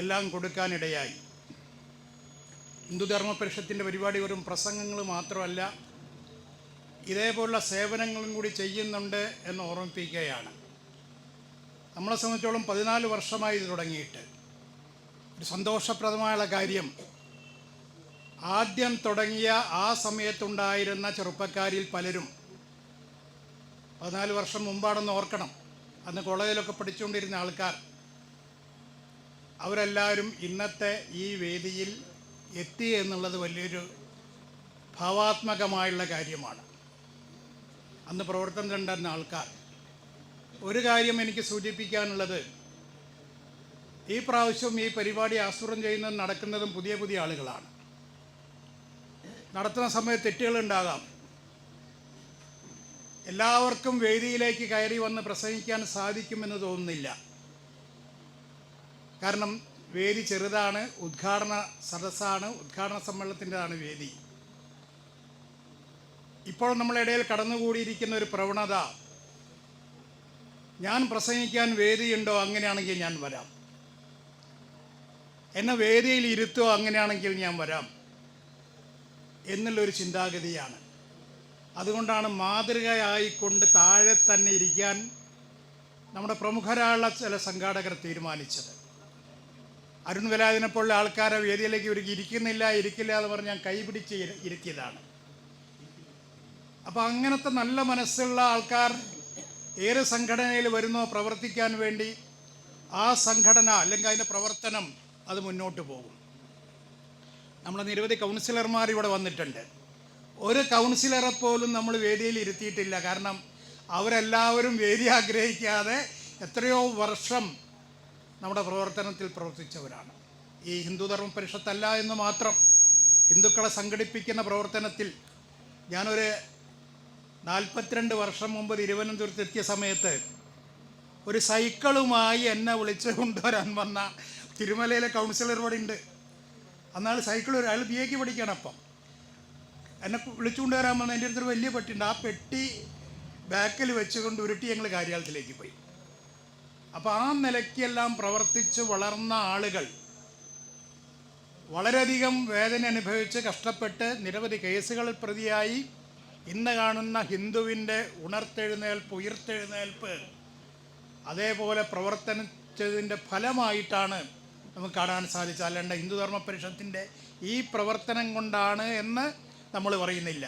എല്ലാം കൊടുക്കാനിടയായി. ഹിന്ദുധർമ്മ പരിഷത്തിൻ്റെ പരിപാടി വെറും പ്രസംഗങ്ങൾ മാത്രമല്ല, ഇതേപോലുള്ള സേവനങ്ങളും കൂടി ചെയ്യുന്നുണ്ട് എന്ന് ഓർമ്മിപ്പിക്കുകയാണ്. നമ്മളെ സംബന്ധിച്ചോളം 14 വർഷമായി ഇത് തുടങ്ങിയിട്ട്. ഒരു സന്തോഷപ്രദമായുള്ള കാര്യം, ആദ്യം തുടങ്ങിയ ആ സമയത്തുണ്ടായിരുന്ന ചെറുപ്പക്കാരിൽ പലരും 14 വർഷം മുമ്പാണെന്ന് ഓർക്കണം, അന്ന് കോളേജിലൊക്കെ പഠിച്ചുകൊണ്ടിരുന്ന ആൾക്കാർ, അവരെല്ലാവരും ഇന്നത്തെ ഈ വേദിയിൽ എത്തി എന്നുള്ളത് വലിയൊരു ഭാവാത്മകമായുള്ള കാര്യമാണ്. അന്ന് പ്രവർത്തനം കണ്ടിരുന്ന ആൾക്കാർ. ഒരു കാര്യം എനിക്ക് സൂചിപ്പിക്കാനുള്ളത്, ഈ പ്രാവശ്യം ഈ പരിപാടി ആസൂത്രണം ചെയ്യുന്നതും നടക്കുന്നതും പുതിയ പുതിയ ആളുകളാണ്. നടത്തുന്ന സമയത്ത് തെറ്റുകളുണ്ടാകാം. എല്ലാവർക്കും വേദിയിലേക്ക് കയറി വന്ന് പ്രസംഗിക്കാൻ സാധിക്കുമെന്ന് തോന്നുന്നില്ല. കാരണം വേദി ചെറുതാണ്, ഉദ്ഘാടന സദസ്സാണ്, ഉദ്ഘാടന സമ്മേളനത്തിൻ്റെതാണ് വേദി. ഇപ്പോൾ നമ്മുടെ ഇടയിൽ കടന്നുകൂടിയിരിക്കുന്ന ഒരു പ്രവണത, ഞാൻ പ്രസംഗിക്കാൻ വേദിയുണ്ടോ, അങ്ങനെയാണെങ്കിൽ ഞാൻ വരാം, എന്നെ വേദിയിൽ ഇരുത്തോ, അങ്ങനെയാണെങ്കിൽ ഞാൻ വരാം എന്നുള്ളൊരു ചിന്താഗതിയാണ്. അതുകൊണ്ടാണ് മാതൃകയായിക്കൊണ്ട് താഴെ തന്നെ ഇരിക്കാൻ നമ്മുടെ പ്രമുഖരായുള്ള ചില സംഘാടകർ തീരുമാനിച്ചത്. അരുൺ വേലായുധനെപ്പോലുള്ള ആൾക്കാരെ വേദിയിലേക്ക് ഇരിക്കില്ല എന്ന് പറഞ്ഞ് ഞാൻ കൈപിടിച്ച് ഇരുത്തിയതാണ്. അപ്പോൾ അങ്ങനത്തെ നല്ല മനസ്സുള്ള ആൾക്കാർ ഏത് സംഘടനയിൽ വരുന്നോ പ്രവർത്തിക്കാൻ വേണ്ടി, ആ സംഘടന അല്ലെങ്കിൽ അതിൻ്റെ പ്രവർത്തനം അത് മുന്നോട്ട് പോകും. നമ്മളെ നിരവധി കൗൺസിലർമാർ ഇവിടെ വന്നിട്ടുണ്ട്. ഒരു കൗൺസിലറെ പോലും നമ്മൾ വേദിയിൽ ഇരുത്തിയിട്ടില്ല. കാരണം അവരെല്ലാവരും വേദി ആഗ്രഹിക്കാതെ എത്രയോ വർഷം നമ്മുടെ പ്രവർത്തനത്തിൽ പ്രവർത്തിച്ചവരാണ്. ഈ ഹിന്ദുധർമ്മ പരിഷത്തല്ല എന്ന് മാത്രം, ഹിന്ദുക്കളെ സംഘടിപ്പിക്കുന്ന പ്രവർത്തനത്തിൽ ഞാനൊരു 42 വർഷം മുമ്പ് തിരുവനന്തപുരത്ത് എത്തിയ സമയത്ത് ഒരു സൈക്കിളുമായി എന്നെ വിളിച്ച് കൊണ്ടുവരാൻ വന്ന തിരുമലയിലെ കൗൺസിലർ ഇവിടെ ഉണ്ട്. അന്നാൾ സൈക്കിൾ അയാൾ BA പഠിക്കണം. അപ്പം എന്നെ വിളിച്ചുകൊണ്ട് വരാൻ വന്ന എൻ്റെ അടുത്തൊരു വലിയ പെട്ടിയുണ്ട്. ആ പെട്ടി ബാക്കിൽ വെച്ചുകൊണ്ട് ഉരുട്ടി ഞങ്ങൾ കാര്യാലയത്തിലേക്ക് പോയി. അപ്പോൾ ആ നിലയ്ക്കെല്ലാം പ്രവർത്തിച്ച് വളർന്ന ആളുകൾ വളരെയധികം വേദന അനുഭവിച്ച് കഷ്ടപ്പെട്ട് നിരവധി കേസുകളിൽ പ്രതിയായി ഇന്ന് കാണുന്ന ഹിന്ദുവിൻ്റെ ഉയർത്തെഴുന്നേൽപ്പ് അതേപോലെ പ്രവർത്തനിച്ചതിൻ്റെ ഫലമായിട്ടാണ് നമുക്ക് കാണാൻ സാധിച്ചത്. അല്ലാണ്ട് ഹിന്ദുധർമ്മ പരിഷത്തിൻ്റെ ഈ പ്രവർത്തനം കൊണ്ടാണ് എന്ന് നമ്മൾ പറയുന്നില്ല.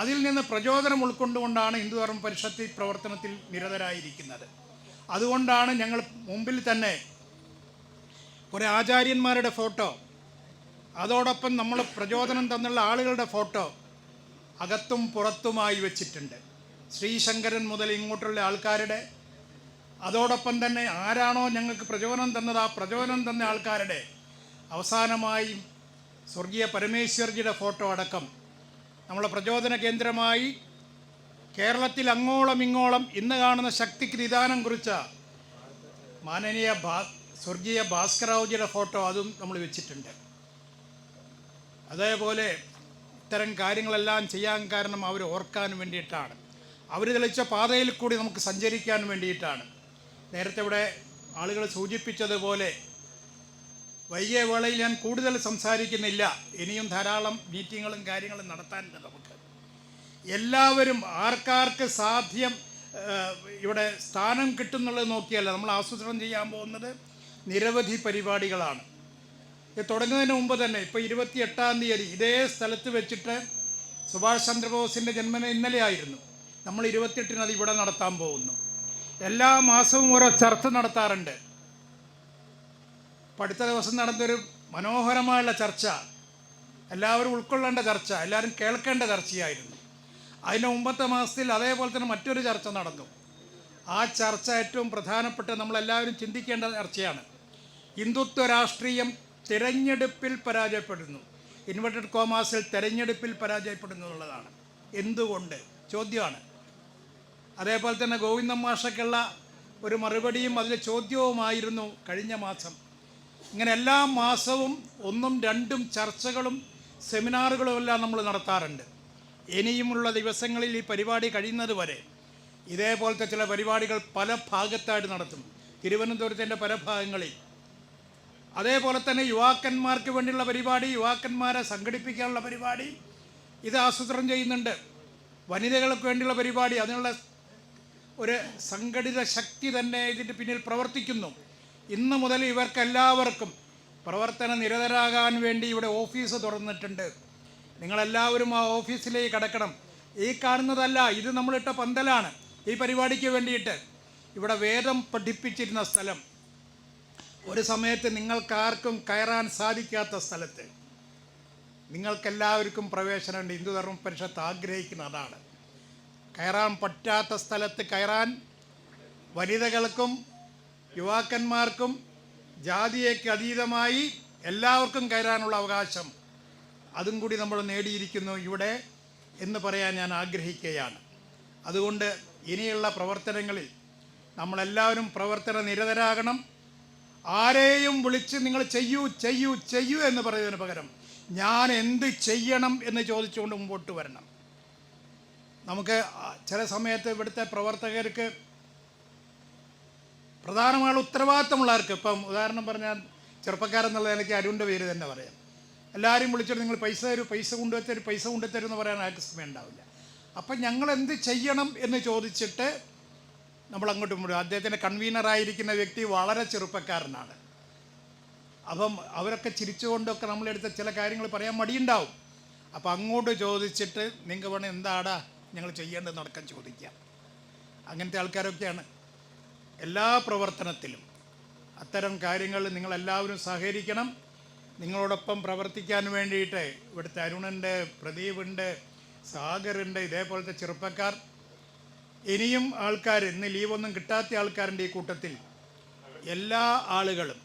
അതിൽ നിന്ന് പ്രചോദനം ഉൾക്കൊണ്ടുകൊണ്ടാണ് ഹിന്ദുധർമ്മ പരിഷത്ത് പ്രവർത്തനത്തിൽ നിരതരായിരിക്കുന്നത്. അതുകൊണ്ടാണ് ഞങ്ങൾ മുമ്പിൽ തന്നെ കുറേ ആചാര്യന്മാരുടെ ഫോട്ടോ, അതോടൊപ്പം നമ്മൾ പ്രചോദനം തന്നുള്ള ആളുകളുടെ ഫോട്ടോ അകത്തും പുറത്തുമായി വെച്ചിട്ടുണ്ട്. ശ്രീശങ്കരൻ മുതൽ ഇങ്ങോട്ടുള്ള ആൾക്കാരുടെ, അതോടൊപ്പം തന്നെ ആരാണോ ഞങ്ങൾക്ക് പ്രചോദനം തന്നത് ആ പ്രചോദനം തന്ന ആൾക്കാരുടെ, അവസാനമായി സ്വർഗീയ പരമേശ്വർജിയുടെ ഫോട്ടോ അടക്കം നമ്മളെ പ്രചോദന കേന്ദ്രമായി കേരളത്തിൽ അങ്ങോളം ഇങ്ങോളം ഇന്ന് കാണുന്ന ശക്തിക്ക് നിദാനം കുറിച്ച മാനനീയ സ്വർഗീയ ഭാസ്കരറാവുജിയുടെ ഫോട്ടോ അതും നമ്മൾ വെച്ചിട്ടുണ്ട്. അതേപോലെ ഇത്തരം കാര്യങ്ങളെല്ലാം ചെയ്യാൻ കാരണം അവർ ഓർക്കാൻ വേണ്ടിയിട്ടാണ്, അവർ തെളിച്ച പാതയിൽ കൂടി നമുക്ക് സഞ്ചരിക്കാൻ വേണ്ടിയിട്ടാണ്. നേരത്തെ ഇവിടെ ആളുകൾ സൂചിപ്പിച്ചതുപോലെ വൈകിയ വേളയിൽ ഞാൻ കൂടുതൽ സംസാരിക്കുന്നില്ല. ഇനിയും ധാരാളം മീറ്റിങ്ങുകളും കാര്യങ്ങളും നടത്താനുണ്ട് നമുക്ക്. എല്ലാവരും ആർക്കാർക്ക് സാധ്യം ഇവിടെ സ്ഥാനം കിട്ടുന്നുള്ളത് നോക്കിയല്ല നമ്മൾ ആസൂത്രണം ചെയ്യാൻ പോകുന്നത്. നിരവധി പരിപാടികളാണ്. ഇത് തുടങ്ങുന്നതിന് മുമ്പ് തന്നെ ഇപ്പോൾ 28-ാം തീയതി ഇതേ സ്ഥലത്ത് വെച്ചിട്ട് സുഭാഷ് ചന്ദ്രബോസിൻ്റെ ജന്മദിനം ഇന്നലെ ആയിരുന്നു. നമ്മൾ 28-ന് അത് ഇവിടെ നടത്താൻ പോകുന്നു. എല്ലാ മാസവും ഓരോ ചർച്ച നടത്താറുണ്ട്. അടുത്ത ദിവസം നടന്നൊരു മനോഹരമായുള്ള ചർച്ച, എല്ലാവരും ഉൾക്കൊള്ളേണ്ട ചർച്ച, എല്ലാവരും കേൾക്കേണ്ട ചർച്ചയായിരുന്നു. അതിന് മുമ്പത്തെ മാസത്തിൽ അതേപോലെ തന്നെ മറ്റൊരു ചർച്ച നടന്നു. ആ ചർച്ച ഏറ്റവും പ്രധാനപ്പെട്ട നമ്മളെല്ലാവരും ചിന്തിക്കേണ്ട ചർച്ചയാണ്. ഹിന്ദുത്വ രാഷ്ട്രീയം തിരഞ്ഞെടുപ്പിൽ പരാജയപ്പെടുന്നു. ഇൻവെർട്ടഡ് കോമാസിൽ തെരഞ്ഞെടുപ്പിൽ പരാജയപ്പെടുന്നു എന്നുള്ളതാണ്. എന്തുകൊണ്ട് ചോദ്യമാണ്. അതേപോലെ തന്നെ ഗോവിന്ദൻ മാഷക്കുള്ള ഒരു മറുപടിയും അതിലെ ചോദ്യവുമായിരുന്നു കഴിഞ്ഞ മാസം. ഇങ്ങനെ എല്ലാ മാസവും 1ഉം 2ഉം ചർച്ചകളും സെമിനാറുകളും എല്ലാം നമ്മൾ നടത്താറുണ്ട്. ഇനിയുമുള്ള ദിവസങ്ങളിൽ ഈ പരിപാടി കഴിയുന്നത് വരെ ഇതേപോലത്തെ ചില പരിപാടികൾ പല ഭാഗത്തായിട്ട് നടത്തും, തിരുവനന്തപുരത്തിൻ്റെ പല ഭാഗങ്ങളിൽ. അതേപോലെ തന്നെ യുവാക്കന്മാർക്ക് വേണ്ടിയുള്ള പരിപാടി, യുവാക്കന്മാരെ സംഘടിപ്പിക്കാനുള്ള പരിപാടി ഇത് ആസൂത്രണം ചെയ്യുന്നുണ്ട്. വനിതകൾക്ക് വേണ്ടിയുള്ള പരിപാടി, അതിനുള്ള ഒരു സംഘടിത ശക്തി തന്നെ ഇതിൻ്റെ പിന്നിൽ പ്രവർത്തിക്കുന്നു. ഇന്ന് മുതൽ ഇവർക്കെല്ലാവർക്കും പ്രവർത്തന നിരതരാകാൻ വേണ്ടി ഇവിടെ ഓഫീസ് തുറന്നിട്ടുണ്ട്. നിങ്ങളെല്ലാവരും ആ ഓഫീസിലേക്ക് കടക്കണം. ഈ കാണുന്നതല്ല, ഇത് നമ്മളിട്ട പന്തലാണ് ഈ പരിപാടിക്ക് വേണ്ടിയിട്ട്. ഇവിടെ വേദം പഠിപ്പിച്ചിരുന്ന സ്ഥലം, ഒരു സമയത്ത് നിങ്ങൾക്കാർക്കും കയറാൻ സാധിക്കാത്ത സ്ഥലത്ത് നിങ്ങൾക്കെല്ലാവർക്കും പ്രവേശനമുണ്ട്. ഹിന്ദു ധർമ്മ പരിഷത്ത് ആഗ്രഹിക്കുന്ന അതാണ്. കയറാൻ പറ്റാത്ത സ്ഥലത്ത് കയറാൻ വനിതകൾക്കും യുവാക്കന്മാർക്കും ജാതിയേക്ക് അതീതമായി എല്ലാവർക്കും കയറാനുള്ള അവകാശം അതും കൂടി നമ്മൾ നേടിയിരിക്കുന്നു ഇവിടെ എന്ന് പറയാൻ ഞാൻ ആഗ്രഹിക്കുകയാണ്. അതുകൊണ്ട് ഇനിയുള്ള പ്രവർത്തനങ്ങളിൽ നമ്മളെല്ലാവരും പ്രവർത്തന നിരതരാകണം. ആരെയും വിളിച്ച് നിങ്ങൾ ചെയ്യൂ ചെയ്യൂ ചെയ്യൂ എന്ന് പറയുന്നതിന് പകരം ഞാൻ എന്ത് ചെയ്യണം എന്ന് ചോദിച്ചുകൊണ്ട് മുമ്പോട്ട് വരണം. നമുക്ക് ചില സമയത്ത് ഇവിടുത്തെ പ്രവർത്തകർക്ക് പ്രധാനമായ ഉത്തരവാദിത്തമുള്ളവർക്ക്, ഇപ്പം ഉദാഹരണം പറഞ്ഞാൽ ചെറുപ്പക്കാരെന്നുള്ള നിലയ്ക്ക് അരുണിൻ്റെ പേര് തന്നെ പറയാം. എല്ലാവരും വിളിച്ചിട്ട് നിങ്ങൾ പൈസ തരൂ, പൈസ കൊണ്ടുത്തരും എന്ന് പറയാൻ ആർക്ക് സമയം ഉണ്ടാവില്ല. അപ്പം ഞങ്ങൾ എന്ത് ചെയ്യണം എന്ന് ചോദിച്ചിട്ട് നമ്മൾ അങ്ങോട്ടും ഇങ്ങോട്ടും. അദ്ദേഹത്തിൻ്റെ കൺവീനറായിരിക്കുന്ന വ്യക്തി വളരെ ചെറുപ്പക്കാരനാണ്. അപ്പം അവരൊക്കെ ചിരിച്ചുകൊണ്ടൊക്കെ നമ്മളെടുത്ത ചില കാര്യങ്ങൾ പറയാൻ മടിയുണ്ടാവും. അപ്പം അങ്ങോട്ട് ചോദിച്ചിട്ട് നിങ്ങൾക്ക് വേണം എന്താടാ ഞങ്ങൾ ചെയ്യേണ്ടത് നടക്കാൻ ചോദിക്കാം. അങ്ങനത്തെ ആൾക്കാരൊക്കെയാണ്. എല്ലാ പ്രവർത്തനത്തിലും അത്തരം കാര്യങ്ങൾ നിങ്ങളെല്ലാവരും സഹകരിക്കണം. നിങ്ങളോടൊപ്പം പ്രവർത്തിക്കാൻ വേണ്ടിയിട്ട് ഇവിടുത്തെ അരുണുണ്ട്, പ്രദീപുണ്ട്, സാഗറുണ്ട്, ഇതേപോലത്തെ ചെറുപ്പക്കാർ, ഇനിയും ആൾക്കാർ, ഇന്ന് ലീവൊന്നും കിട്ടാത്ത ആൾക്കാരുണ്ട് ഈ കൂട്ടത്തിൽ. എല്ലാ ആളുകളും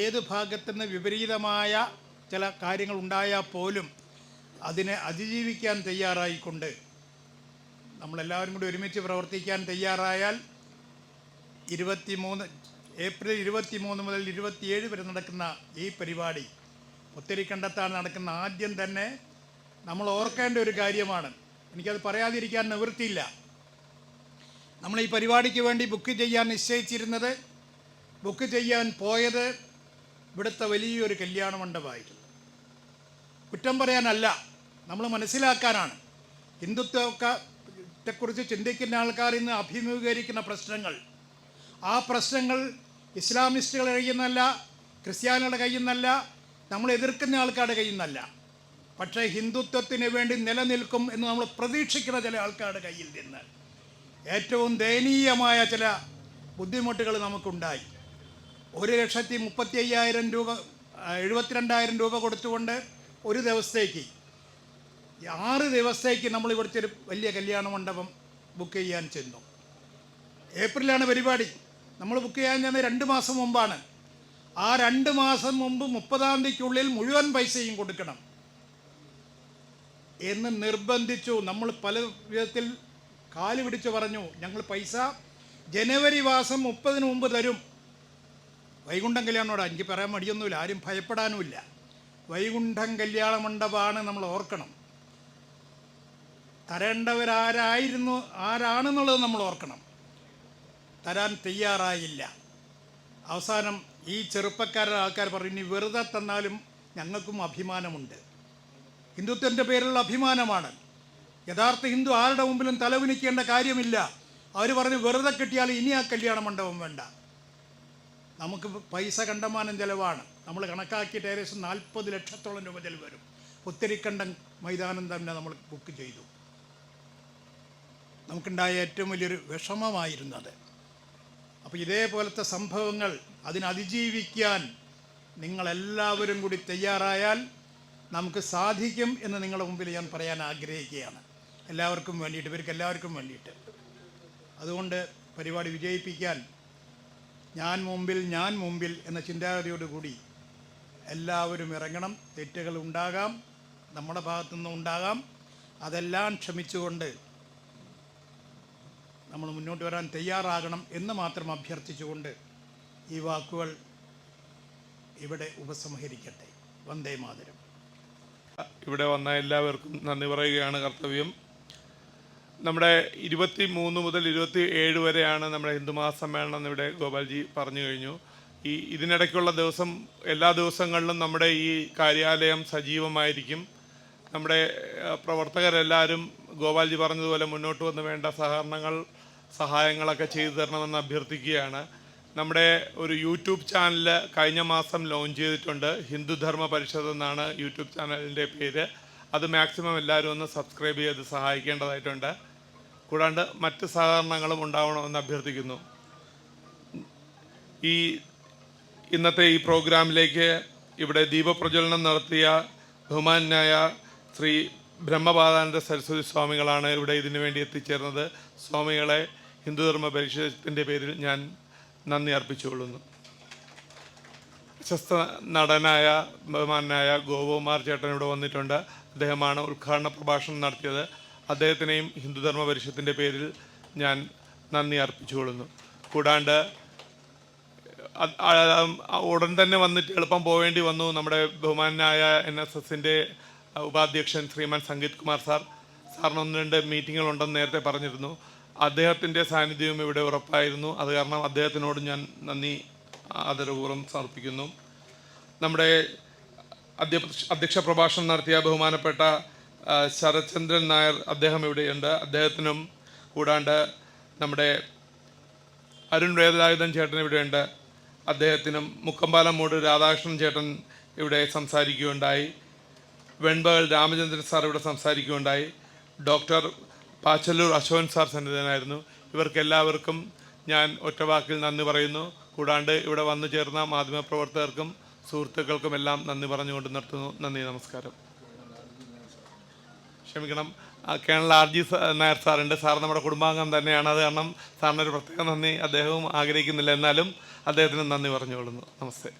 ഏത് ഭാഗത്തുനിന്ന് വിപരീതമായ ചില കാര്യങ്ങൾ ഉണ്ടായാൽ പോലും അതിനെ അതിജീവിക്കാൻ തയ്യാറായിക്കൊണ്ട് നമ്മളെല്ലാവരും കൂടി ഒരുമിച്ച് പ്രവർത്തിക്കാൻ തയ്യാറായാൽ ഏപ്രിൽ 23 മുതൽ 27 വരെ നടക്കുന്ന ഈ പരിപാടി പുത്തരിക്കണ്ടത്താണ് നടക്കുന്ന. ആദ്യം തന്നെ നമ്മൾ ഓർക്കേണ്ട ഒരു കാര്യമാണ്, എനിക്കത് പറയാതിരിക്കാൻ നിവൃത്തിയില്ല. നമ്മൾ ഈ പരിപാടിക്ക് വേണ്ടി ബുക്ക് ചെയ്യാൻ നിശ്ചയിച്ചിരുന്നത്, ബുക്ക് ചെയ്യാൻ പോയത് ഇവിടുത്തെ വലിയൊരു കല്യാണ മണ്ഡപമായിരുന്നു. കുറ്റം പറയാനല്ല, നമ്മൾ മനസ്സിലാക്കാനാണ്. ഹിന്ദുത്വത്തെക്കുറിച്ച് ചിന്തിക്കുന്ന ആൾക്കാർ ഇന്ന് അഭിമുഖീകരിക്കുന്ന പ്രശ്നങ്ങൾ, ആ പ്രശ്നങ്ങൾ ഇസ്ലാമിസ്റ്റുകളുടെ കയ്യിൽ നിന്നല്ല, ക്രിസ്ത്യാനികളുടെ കയ്യിൽ നിന്നല്ല, നമ്മൾ എതിർക്കുന്ന ആൾക്കാരുടെ കയ്യിൽ നിന്നല്ല. പക്ഷേ ഹിന്ദുത്വത്തിന് വേണ്ടി നിലനിൽക്കും എന്ന് നമ്മൾ പ്രതീക്ഷിക്കുന്ന ചില ആൾക്കാരുടെ കയ്യിൽ നിന്ന് ഏറ്റവും ദയനീയമായ ചില ബുദ്ധിമുട്ടുകൾ നമുക്കുണ്ടായി. 1,35,000 രൂപ 72,000 രൂപ കൊടുത്തുകൊണ്ട് ഒരു ദിവസത്തേക്ക് 6 ദിവസത്തേക്ക് നമ്മൾ ഇവിടുത്തെ ഒരു വലിയ കല്യാണ മണ്ഡപം ബുക്ക് ചെയ്യാൻ ചെന്നു. ഏപ്രിലാണ് പരിപാടി. നമ്മൾ ബുക്ക് ചെയ്യാൻ ചെന്നത് 2 മാസം മുമ്പാണ്. ആ 2 മാസം മുമ്പ് 30-ാം തീയതിക്കുള്ളിൽ മുഴുവൻ പൈസയും കൊടുക്കണം എന്ന് നിർബന്ധിച്ചു. നമ്മൾ പല വിധത്തിൽ കാല് പിടിച്ച് പറഞ്ഞു, ഞങ്ങൾ പൈസ ജനുവരി മാസം 30-ന് മുമ്പ് തരും. വൈകുണ്ഠം കല്യാണോടാ, എനിക്ക് പറയാൻ മടിയൊന്നുമില്ല, ആരും ഭയപ്പെടാനുമില്ല. വൈകുണ്ഠം കല്യാണ മണ്ഡപമാണ്, നമ്മൾ ഓർക്കണം. ആരാണെന്നുള്ളത് നമ്മൾ ഓർക്കണം. തരാൻ തയ്യാറായില്ല. അവസാനം ഈ ചെറുപ്പക്കാരുടെ ആൾക്കാർ പറഞ്ഞു, ഇനി വെറുതെ തന്നാലും ഞങ്ങൾക്കും അഭിമാനമുണ്ട്. ഹിന്ദുത്വൻ്റെ പേരിലുള്ള അഭിമാനമാണ്. യഥാർത്ഥ ഹിന്ദു ആരുടെ മുമ്പിലും തലകുനിക്കേണ്ട കാര്യമില്ല. അവർ പറഞ്ഞു, വെറുതെ കിട്ടിയാൽ ഇനി ആ കല്യാണ മണ്ഡപം വേണ്ട. നമുക്ക് പൈസ കണ്ടമാനം ചിലവാണ്. നമ്മൾ കണക്കാക്കിയിട്ട് ഏകദേശം 40 ലക്ഷത്തോളം രൂപ ചിലവ് വരും. പുത്തരിക്കണ്ടം മൈതാനം തന്നെ നമ്മൾ ബുക്ക് ചെയ്തു. നമുക്കുണ്ടായ ഏറ്റവും വലിയൊരു വിഷമമായിരുന്നത്. അപ്പോൾ ഇതേപോലത്തെ സംഭവങ്ങൾ അതിനതിജീവിക്കാൻ നിങ്ങളെല്ലാവരും കൂടി തയ്യാറായാൽ നമുക്ക് സാധിക്കും എന്ന് നിങ്ങളുടെ മുമ്പിൽ ഞാൻ പറയാൻ ആഗ്രഹിക്കുകയാണ്. എല്ലാവർക്കും വേണ്ടിയിട്ട്, ഇവർക്ക് എല്ലാവർക്കും വേണ്ടിയിട്ട്. അതുകൊണ്ട് പരിപാടി വിജയിപ്പിക്കാൻ ഞാൻ മുമ്പിൽ എന്ന ചിന്താഗതിയോടുകൂടി എല്ലാവരും ഇറങ്ങണം. തെറ്റുകൾ ഉണ്ടാകാം, നമ്മുടെ ഭാഗത്തു നിന്നും ഉണ്ടാകാം. അതെല്ലാം ക്ഷമിച്ചുകൊണ്ട് നമ്മൾ മുന്നോട്ട് വരാൻ തയ്യാറാകണം എന്ന് മാത്രം അഭ്യർത്ഥിച്ചുകൊണ്ട് ഈ വാക്കുകൾ ഇവിടെ ഉപസംഹരിക്കട്ടെ. വന്ദേ മാതരം. ഇവിടെ വന്ന എല്ലാവർക്കും നന്ദി പറയുകയാണ് കർത്തവ്യം. നമ്മുടെ 23 മുതൽ 27 വരെയാണ് നമ്മുടെ ഹിന്ദു മഹാസമ്മേളനം ഇവിടെ ഗോപാൽജി പറഞ്ഞു കഴിഞ്ഞു. ഇതിനിടയ്ക്കുള്ള ദിവസം എല്ലാ ദിവസങ്ങളിലും നമ്മുടെ ഈ കാര്യാലയം സജീവമായിരിക്കും. നമ്മുടെ പ്രവർത്തകരെല്ലാവരും ഗോപാൽജി പറഞ്ഞതുപോലെ മുന്നോട്ട് വന്ന് വേണ്ട സഹായങ്ങളൊക്കെ ചെയ്തു തരണമെന്ന് അഭ്യർത്ഥിക്കുകയാണ്. നമ്മുടെ ഒരു യൂട്യൂബ് ചാനൽ കഴിഞ്ഞ മാസം ലോഞ്ച് ചെയ്തിട്ടുണ്ട്. ഹിന്ദുധർമ്മ പരിഷത്ത് എന്നാണ് യൂട്യൂബ് ചാനലിൻ്റെ പേര്. അത് മാക്സിമം എല്ലാവരും ഒന്ന് സബ്സ്ക്രൈബ് ചെയ്ത് സഹായിക്കേണ്ടതായിട്ടുണ്ട്. കൂടാണ്ട് മറ്റ് സഹകരണങ്ങളും ഉണ്ടാവണമെന്ന് അഭ്യർത്ഥിക്കുന്നു. ഇന്നത്തെ ഈ പ്രോഗ്രാമിലേക്ക് ഇവിടെ ദീപപ്രജ്വലനം നടത്തിയ ബഹുമാനായ ശ്രീ ബ്രഹ്മപാദാനന്ദ സരസ്വതി സ്വാമികളാണ് ഇവിടെ ഇതിനു വേണ്ടി എത്തിച്ചേർന്നത്. സ്വാമികളെ ഹിന്ദുധർമ്മ പരിഷത്തിൻ്റെ പേരിൽ ഞാൻ നന്ദി അർപ്പിച്ചുകൊള്ളുന്നു. പ്രശസ്ത നടനായ ബഹുമാനായ ഗോപകുമാർ ചേട്ടൻ ഇവിടെ വന്നിട്ടുണ്ട്. അദ്ദേഹമാണ് ഉദ്ഘാടന പ്രഭാഷണം നടത്തിയത്. അദ്ദേഹത്തിനെയും ഹിന്ദുധർമ്മ പരിഷത്തിൻ്റെ പേരിൽ ഞാൻ നന്ദി അർപ്പിച്ചുകൊള്ളുന്നു. കൂടാണ്ട് ഉടൻ തന്നെ വന്നിട്ട് എളുപ്പം പോവേണ്ടി വന്നു നമ്മുടെ ബഹുമാനായ NSSൻ്റെ ഉപാധ്യക്ഷൻ ശ്രീമാൻ സംഗീത് കുമാർ സാറിന് 1-2 മീറ്റിങ്ങുകളുണ്ടെന്ന് നേരത്തെ പറഞ്ഞിരുന്നു. അദ്ദേഹത്തിൻ്റെ സാന്നിധ്യവും ഇവിടെ ഉറപ്പായിരുന്നു. അത് കാരണം അദ്ദേഹത്തിനോട് ഞാൻ നന്ദി ആദരപൂർവ്വം സമർപ്പിക്കുന്നു. നമ്മുടെ അധ്യക്ഷ പ്രഭാഷണം നടത്തിയ ബഹുമാനപ്പെട്ട ശരത്ചന്ദ്രൻ നായർ അദ്ദേഹം ഇവിടെയുണ്ട്. അദ്ദേഹത്തിനും കൂടാണ്ട് നമ്മുടെ അരുൺ വേദായുധൻ ചേട്ടൻ ഇവിടെയുണ്ട്. അദ്ദേഹത്തിനും മുക്കമ്പാലം മൂട് രാധാകൃഷ്ണൻ ചേട്ടൻ ഇവിടെ സംസാരിക്കുകയുണ്ടായി. വെൺപകൽ രാമചന്ദ്രൻ സാർ ഇവിടെ സംസാരിക്കുകയുണ്ടായി. ഡോക്ടർ പാച്ചല്ലൂർ അശോകൻ സാർ സന്നിധനായിരുന്നു. ഇവർക്കെല്ലാവർക്കും ഞാൻ ഒറ്റവാക്കിൽ നന്ദി പറയുന്നു. കൂടാണ്ട് ഇവിടെ വന്നു ചേർന്ന മാധ്യമപ്രവർത്തകർക്കും സുഹൃത്തുക്കൾക്കും എല്ലാം നന്ദി പറഞ്ഞുകൊണ്ട് നിർത്തുന്നു. നന്ദി, നമസ്കാരം. ക്ഷമിക്കണം, കേണൽ RG നായർ സാറുണ്ട്. സാർ നമ്മുടെ കുടുംബാംഗം തന്നെയാണ്. അത് കാരണം സാറിനൊരു പ്രത്യേക നന്ദി അദ്ദേഹവും ആഗ്രഹിക്കുന്നില്ല. എന്നാലും അദ്ദേഹത്തിന് നന്ദി പറഞ്ഞുകൊള്ളുന്നു. നമസ്തേ.